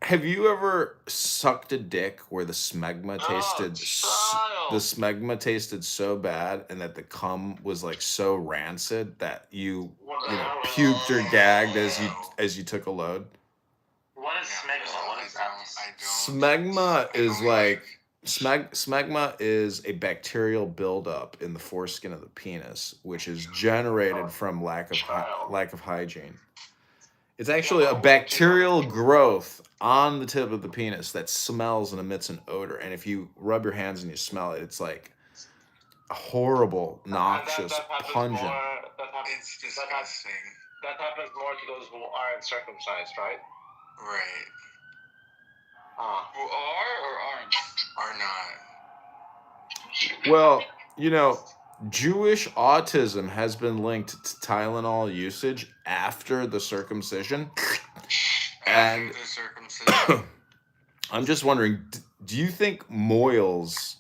Have you ever sucked a dick where the smegma tasted so bad and that the cum was like so rancid that you puked or gagged as you took a load? What is smegma? What is that? Smegma is a bacterial buildup in the foreskin of the penis, which is generated from lack of hygiene. It's actually a bacterial growth on the tip of the penis that smells and emits an odor. And if you rub your hands and you smell it, it's like a horrible, noxious, pungent. It's disgusting. That happens more to those who aren't circumcised, right? Right. Who are or aren't? Are not. Well, you know, Jewish autism has been linked to Tylenol usage after the circumcision. And after the circumcision. I'm just wondering, do you think Moyles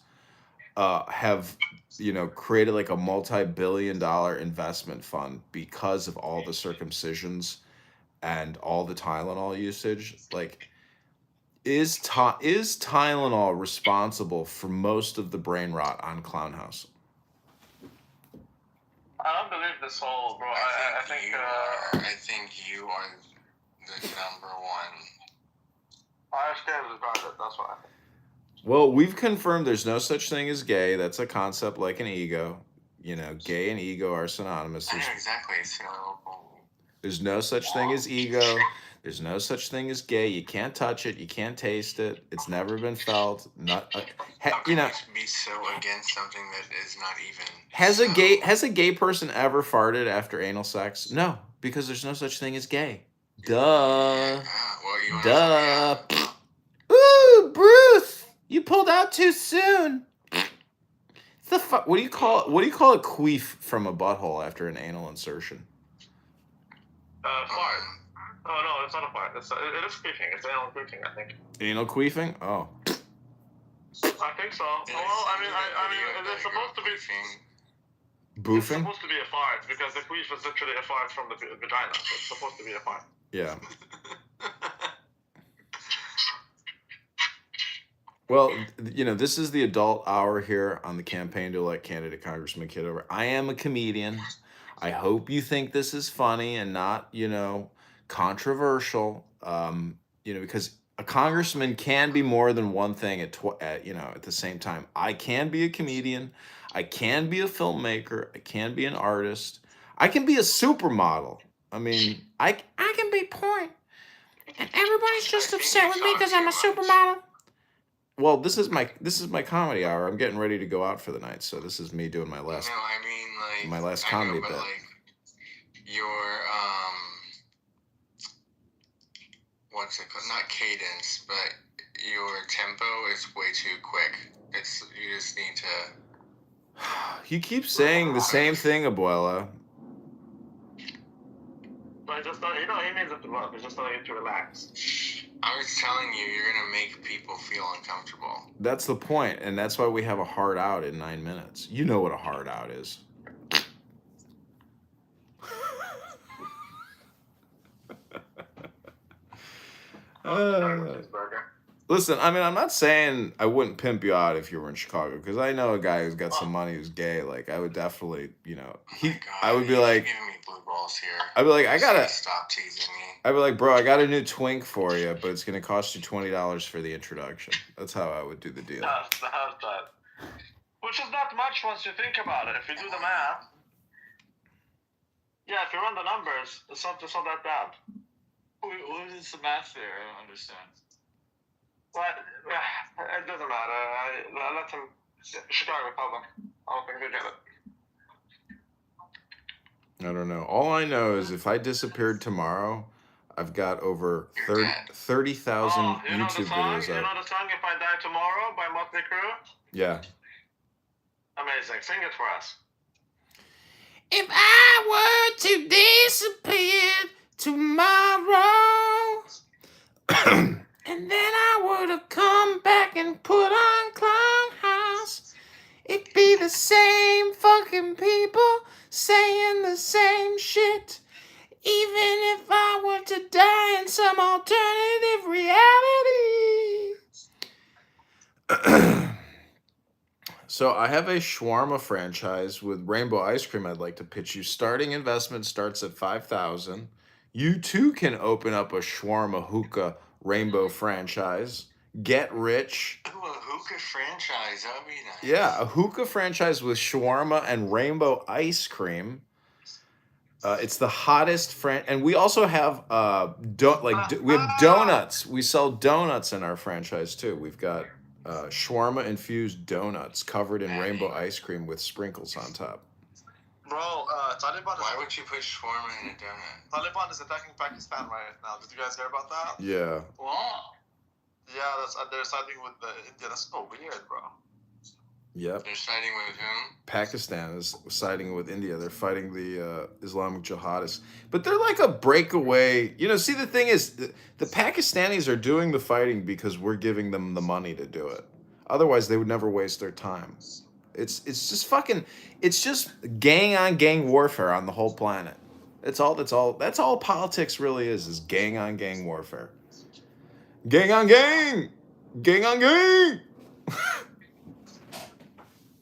have, created like a multi-billion-dollar investment fund because of all the circumcisions and all the Tylenol usage? Like, is Tylenol responsible for most of the brain rot on Clown House? I don't believe this whole, bro. I think you are the number one. I scared about it. That's why. Well, we've confirmed there's no such thing as gay. That's a concept like an ego. Gay and ego are synonymous. I know exactly. So there's no such thing as ego. There's no such thing as gay. You can't touch it. You can't taste it. It's never been felt. how can you be so against something that is not even? Has a gay person ever farted after anal sex? No, because there's no such thing as gay. Duh. Duh. Ooh, Bruce, you pulled out too soon. What do you call a queef from a butthole after an anal insertion? Fart. Oh no, it's not a fart. It is queefing. It's anal queefing, I think. Anal queefing? Oh. I think so. Well, I mean, it's supposed to be. Boofing? It's supposed to be a fart because the queef is literally a fart from the vagina. So it's supposed to be a fart. Yeah. Well, this is the adult hour here on the campaign to elect candidate Congressman Kitover. I am a comedian. I hope you think this is funny and not, controversial. Because a congressman can be more than one thing at the same time. I can be a comedian. I can be a filmmaker. I can be an artist. I can be a supermodel. I mean, I can be porn. And everybody's just upset with me because I'm a supermodel. Well, this is my comedy hour. I'm getting ready to go out for the night, so this is me doing my last. No, I mean like my last I comedy know, but bit. Like your what's it called? Not cadence, but your tempo is way too quick. You just need to. You keep saying the same thing, Abuela. But just he means it to love. He's just telling you to relax. I was telling you, you're gonna make people feel uncomfortable. That's the point, and that's why we have a hard out in 9 minutes. You know what a hard out is. Listen, I mean, I'm not saying I wouldn't pimp you out if you were in Chicago, because I know a guy who's got some money who's gay. Like, I would definitely, I would be like, giving me blue balls here. I'd be like, I gotta stop teasing me. I'd be like, bro, I got a new twink for you, but it's gonna cost you $20 for the introduction. That's how I would do the deal. That's that. Which is not much once you think about it. If you do the math, if you run the numbers, it's not that bad. What is the math there? I don't understand. But it doesn't matter. Let him. Chicago, tell them. I don't think they get it. I don't know. All I know is if I disappeared tomorrow, I've got over 30,000 YouTube videos You know the song "If I Die Tomorrow" by Motley Crue? Yeah. Amazing. Sing it for us. If I were to disappear tomorrow, and then I would have come back and put on Clown House, it'd be the same fucking people saying the same shit, even if I were to die in some alternative reality. So I have a shawarma franchise with Rainbow Ice Cream I'd like to pitch you. Starting investment starts at $5,000. You too can open up a shawarma hookah Rainbow franchise. Get rich. Ooh, a hookah franchise. That would be nice. Yeah, a hookah franchise with shawarma and Rainbow Ice Cream. It's the hottest and we also have we have donuts. We sell donuts in our franchise too. We've got shawarma infused donuts covered in rainbow ice cream with sprinkles on top. Bro, Taliban. Why would you put shawarma in a donut? Taliban is attacking Pakistan right now. Did you guys hear about that? Yeah. Wow. Yeah, they're siding with India. That's so weird, bro. Yep. They're siding with whom? Pakistan is siding with India. They're fighting the Islamic jihadists. But they're like a breakaway. See, the thing is, the Pakistanis are doing the fighting because we're giving them the money to do it. Otherwise, they would never waste their time. It's just gang on gang warfare on the whole planet. That's all politics really is gang on gang warfare. Gang on gang! Gang on gang!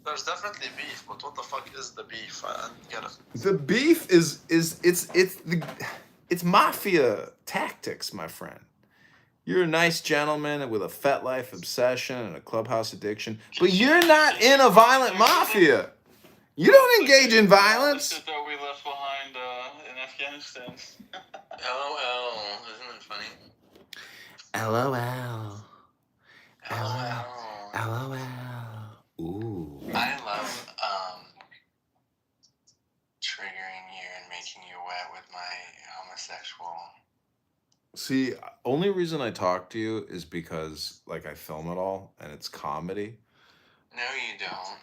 There's definitely beef, but what the fuck is the beef? I don't get it. The beef it's mafia tactics, my friend. You're a nice gentleman with a FetLife obsession and a clubhouse addiction, but you're not in a violent mafia. You don't engage in violence. The shit that we left behind in Afghanistan. LOL. Isn't that funny? LOL. LOL. LOL. Ooh. I love triggering you and making you wet with my homosexual. See, only reason I talk to you is because, I film it all, and it's comedy. No, you don't.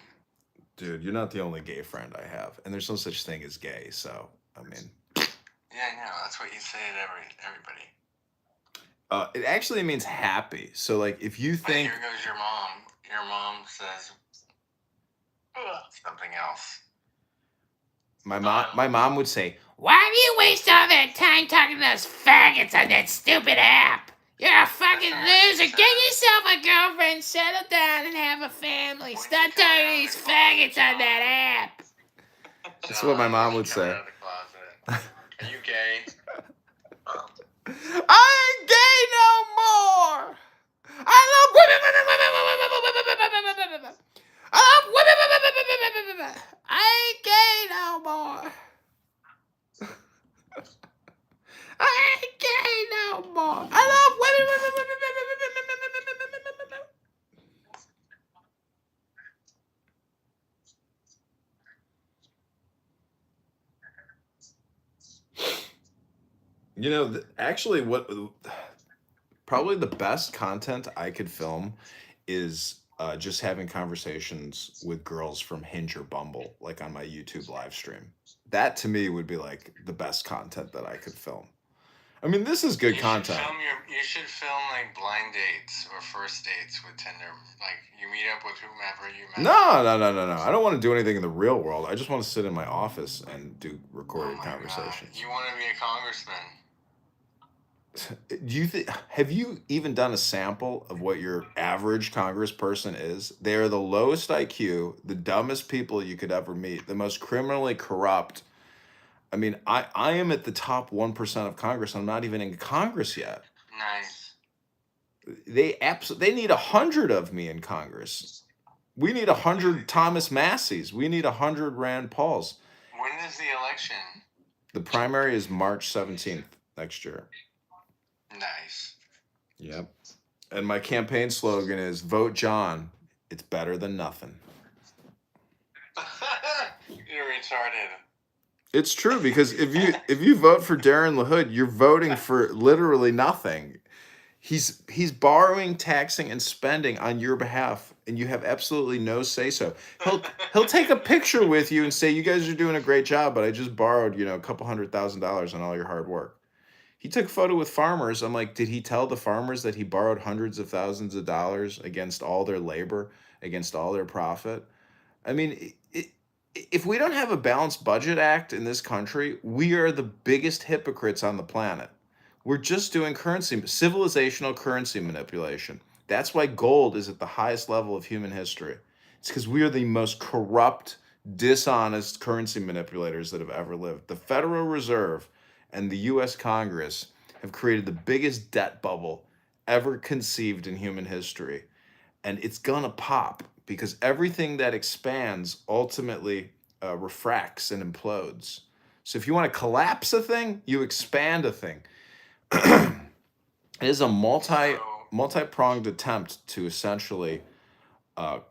Dude, you're not the only gay friend I have, and there's no such thing as gay, so, I mean. Yeah, I know. That's what you say to everybody. It actually means happy. So, if you think... But here goes your mom. Your mom says something else. My mom would say, "Why do you waste all that time talking to those faggots on that stupid app? You're a fucking loser. Get yourself a girlfriend, settle down, and have a family. Stop talking to these faggots on that app. That's what my mom would say. Out of the closet. Are you gay? I ain't gay no more. I love women. I love women. I ain't gay no more. I ain't gay no more. I love women. You know, actually, what probably the best content I could film is just having conversations with girls from Hinge or Bumble, like on my YouTube live stream. That to me would be like the best content that I could film. I mean, this is good content. You should film like blind dates or first dates with Tinder. Like you meet up with whomever you met. No. I don't want to do anything in the real world. I just want to sit in my office and do recorded conversations. God. You want to be a congressman? Do you have you even done a sample of what your average congressperson is? They are the lowest IQ, the dumbest people you could ever meet, the most criminally corrupt. I mean, I am at the top 1% of Congress. I'm not even in Congress yet. Nice. They need 100 of me in Congress. We need 100 Thomas Masseys. We need 100 Rand Pauls. When is the election? The primary is March 17th next year. Nice. Yep. And my campaign slogan is "Vote John. It's better than nothing." You're retarded. It's true, because if you vote for Darren LaHood, you're voting for literally nothing. He's borrowing, taxing, and spending on your behalf, and you have absolutely no say so. He'll take a picture with you and say, "You guys are doing a great job, but I just borrowed, a couple $100,000 on all your hard work." He took a photo with farmers. I'm like, did he tell the farmers that he borrowed hundreds of thousands of dollars against all their labor, against all their profit? I mean, if we don't have a balanced budget act in this country, we are the biggest hypocrites on the planet. We're just doing civilizational currency manipulation. That's why gold is at the highest level of human history. It's because we are the most corrupt, dishonest currency manipulators that have ever lived. The Federal Reserve and the U.S. Congress have created the biggest debt bubble ever conceived in human history. And it's gonna pop, because everything that expands ultimately refracts and implodes. So if you want to collapse a thing, you expand a thing. It is a multi-pronged attempt to essentially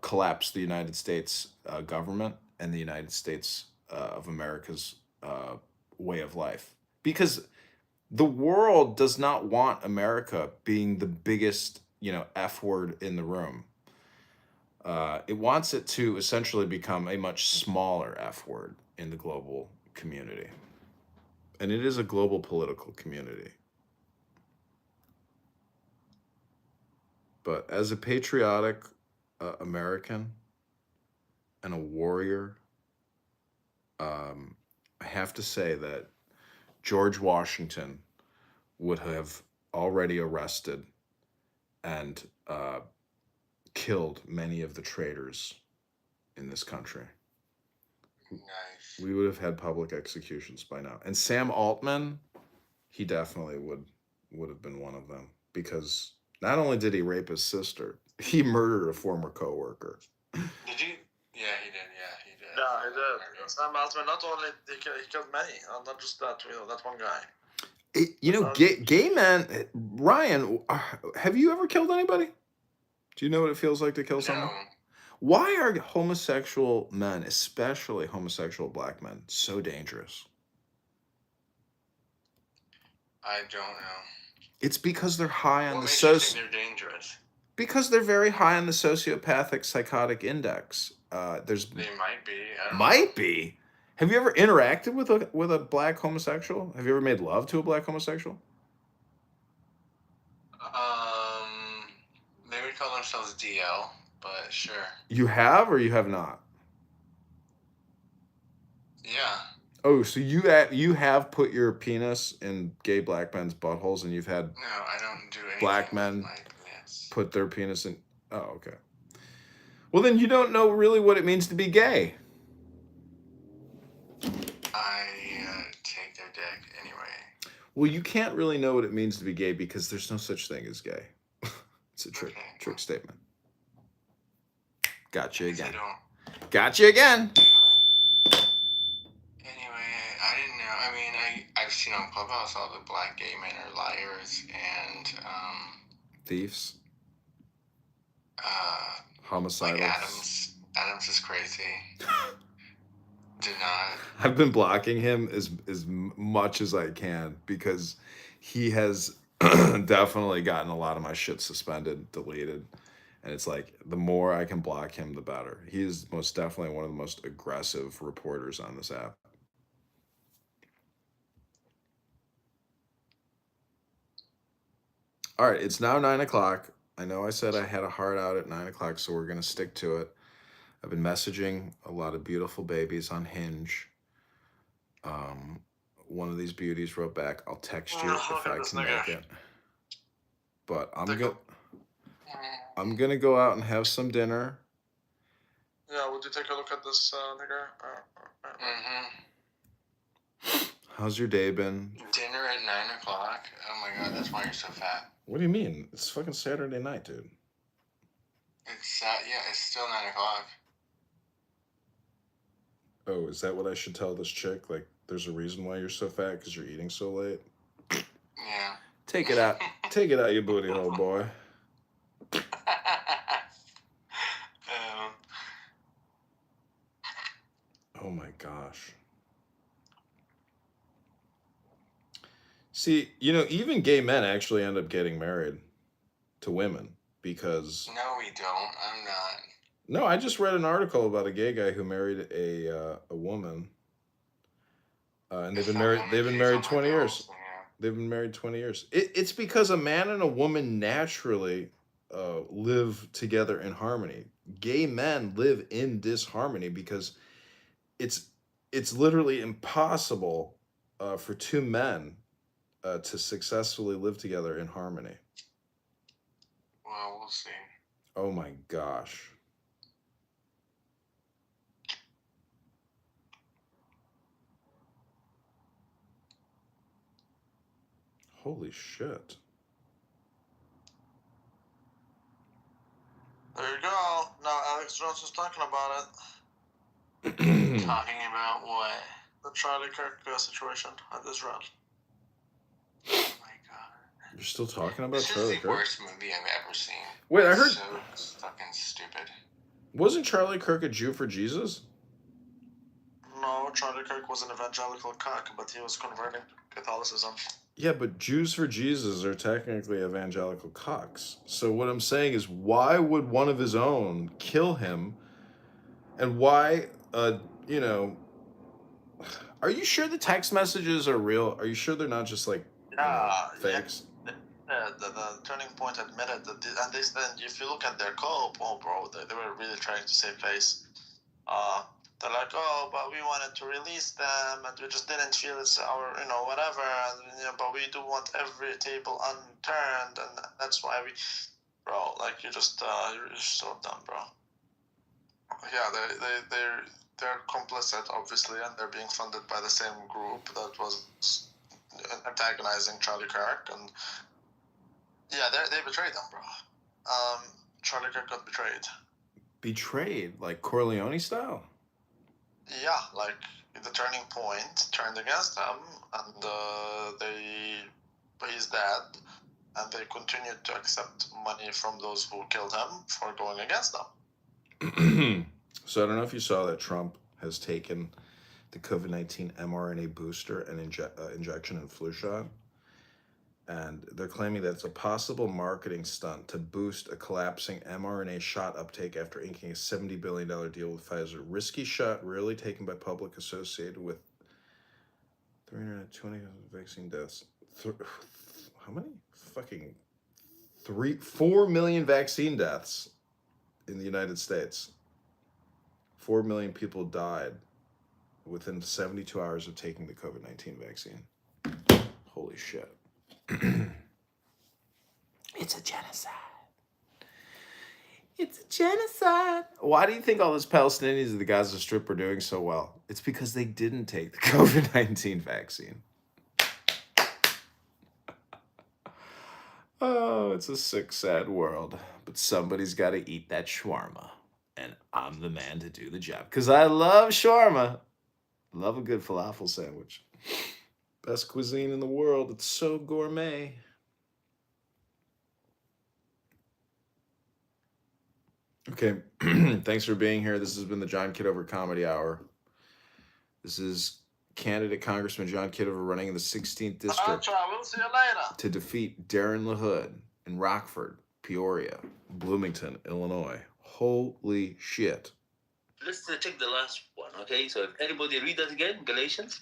collapse the United States government and the United States of America's way of life. Because the world does not want America being the biggest, F word in the room. It wants it to essentially become a much smaller F word in the global community. And it is a global political community. But as a patriotic American and a warrior, I have to say that George Washington would have already arrested and killed many of the traitors in this country. Nice. We would have had public executions by now. And Sam Altman, he definitely would have been one of them, because not only did he rape his sister, he murdered a former coworker. Did you? Yeah, he did. Yeah, he did. Yeah, he did. Sam Altman, not only he killed many, not just that one guy. Gay men, Ryan, have you ever killed anybody? Do you know what it feels like to kill someone? No. Why are homosexual men, especially homosexual black men, so dangerous? I don't know. It's because they're high on What the makes you think they're dangerous? Because they're very high on the sociopathic psychotic index. They might be. Might be. Have you ever interacted with a black homosexual? Have you ever made love to a black homosexual? They would call themselves DL, but sure. You have, or you have not? Yeah. Oh, so you have put your penis in gay black men's buttholes, and you've had No, I don't do anything black men like this. put their penis in. Oh, okay. Well, then you don't know really what it means to be gay. I take their dick anyway. Well, you can't really know what it means to be gay because there's no such thing as gay. It's a trick statement. Gotcha again. Gotcha again. Anyway, I didn't know. I mean, I've seen on Clubhouse all the black gay men are liars and thieves. Homicidals. Homicidals. Like Adams is crazy. Do not. I've been blocking him as much as I can because he has definitely gotten a lot of my shit suspended, deleted. And it's like, the more I can block him, the better. He is most definitely one of the most aggressive reporters on this app. All right, it's now 9 o'clock. I know I said I had a hard out at 9 o'clock, so we're going to stick to it. I've been messaging a lot of beautiful babies on Hinge. One of these beauties wrote back, I'll text you if I can make it. But I'm gonna go out and have some dinner. Yeah, would you take a look at this nigger? How's your day been? Dinner at 9 o'clock? Oh my god, that's why you're so fat. What do you mean? It's fucking Saturday night, dude. It's still 9 o'clock. Oh, is that what I should tell this chick? Like, there's a reason why you're so fat because you're eating so late? Yeah. Take it out. Take it out, you booty hole boy. Oh my gosh. See, even gay men actually end up getting married to women because... No, we don't. I'm not. No, I just read an article about a gay guy who married a woman. And they've been married 20 years. Yeah. They've been married 20 years. It's because a man and a woman naturally live together in harmony. Gay men live in disharmony because it's literally impossible for two men to successfully live together in harmony. Well, we'll see. Oh my gosh. Holy shit. There you go. Now Alex Jones is talking about it. Talking about what? The Charlie Kirk situation at Israel. Oh my god. You're still talking about Charlie Kirk? This is the worst movie I've ever seen. Wait, I heard... So fucking stupid. Wasn't Charlie Kirk a Jew for Jesus? No, Charlie Kirk was an evangelical cock, but he was converting to Catholicism. Yeah, but Jews for Jesus are technically evangelical cocks. So what I'm saying is, why would one of his own kill him? And why, are you sure the text messages are real? Are you sure they're not just like fakes? Yeah, the Turning Point admitted that, and they said, if you look at their cope, oh bro, they were really trying to save face. They're like, oh, but we wanted to release them, and we just didn't feel it's our, whatever, and, but we do want every table unturned, and that's why we, bro, like, you're just so dumb, bro. Yeah, they're complicit, obviously, and they're being funded by the same group that was antagonizing Charlie Kirk, and yeah, they betrayed them, bro. Charlie Kirk got betrayed. Betrayed? Like Corleone style? Yeah, like the Turning Point turned against him, and he's dead, and they continued to accept money from those who killed him for going against them. So I don't know if you saw that Trump has taken the COVID-19 mRNA booster and injection and flu shot, and they're claiming that it's a possible marketing stunt to boost a collapsing mRNA shot uptake after inking a $70 billion deal with Pfizer. Risky shot rarely taken by public associated with 320 vaccine deaths. How many? Fucking 4 million vaccine deaths in the United States. 4 million people died within 72 hours of taking the COVID-19 vaccine. Holy shit. It's a genocide. It's a genocide. Why do you think all those Palestinians in the Gaza Strip are doing so well? It's because they didn't take the COVID-19 vaccine. Oh, it's a sick, sad world. But somebody's got to eat that shawarma. And I'm the man to do the job. Because I love shawarma. Love a good falafel sandwich. Best cuisine in the world. It's so gourmet. Okay, thanks for being here. This has been the John Kitover Comedy Hour. This is candidate Congressman John Kitover running in the 16th District We'll see you later. to defeat Darren LaHood in Rockford, Peoria, Bloomington, Illinois. Holy shit. Let's check the last one, okay? So if anybody read that again, Galatians?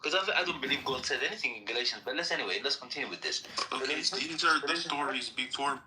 Because I don't believe God said anything in Galatians, but let's continue with this. Okay, these are the stories before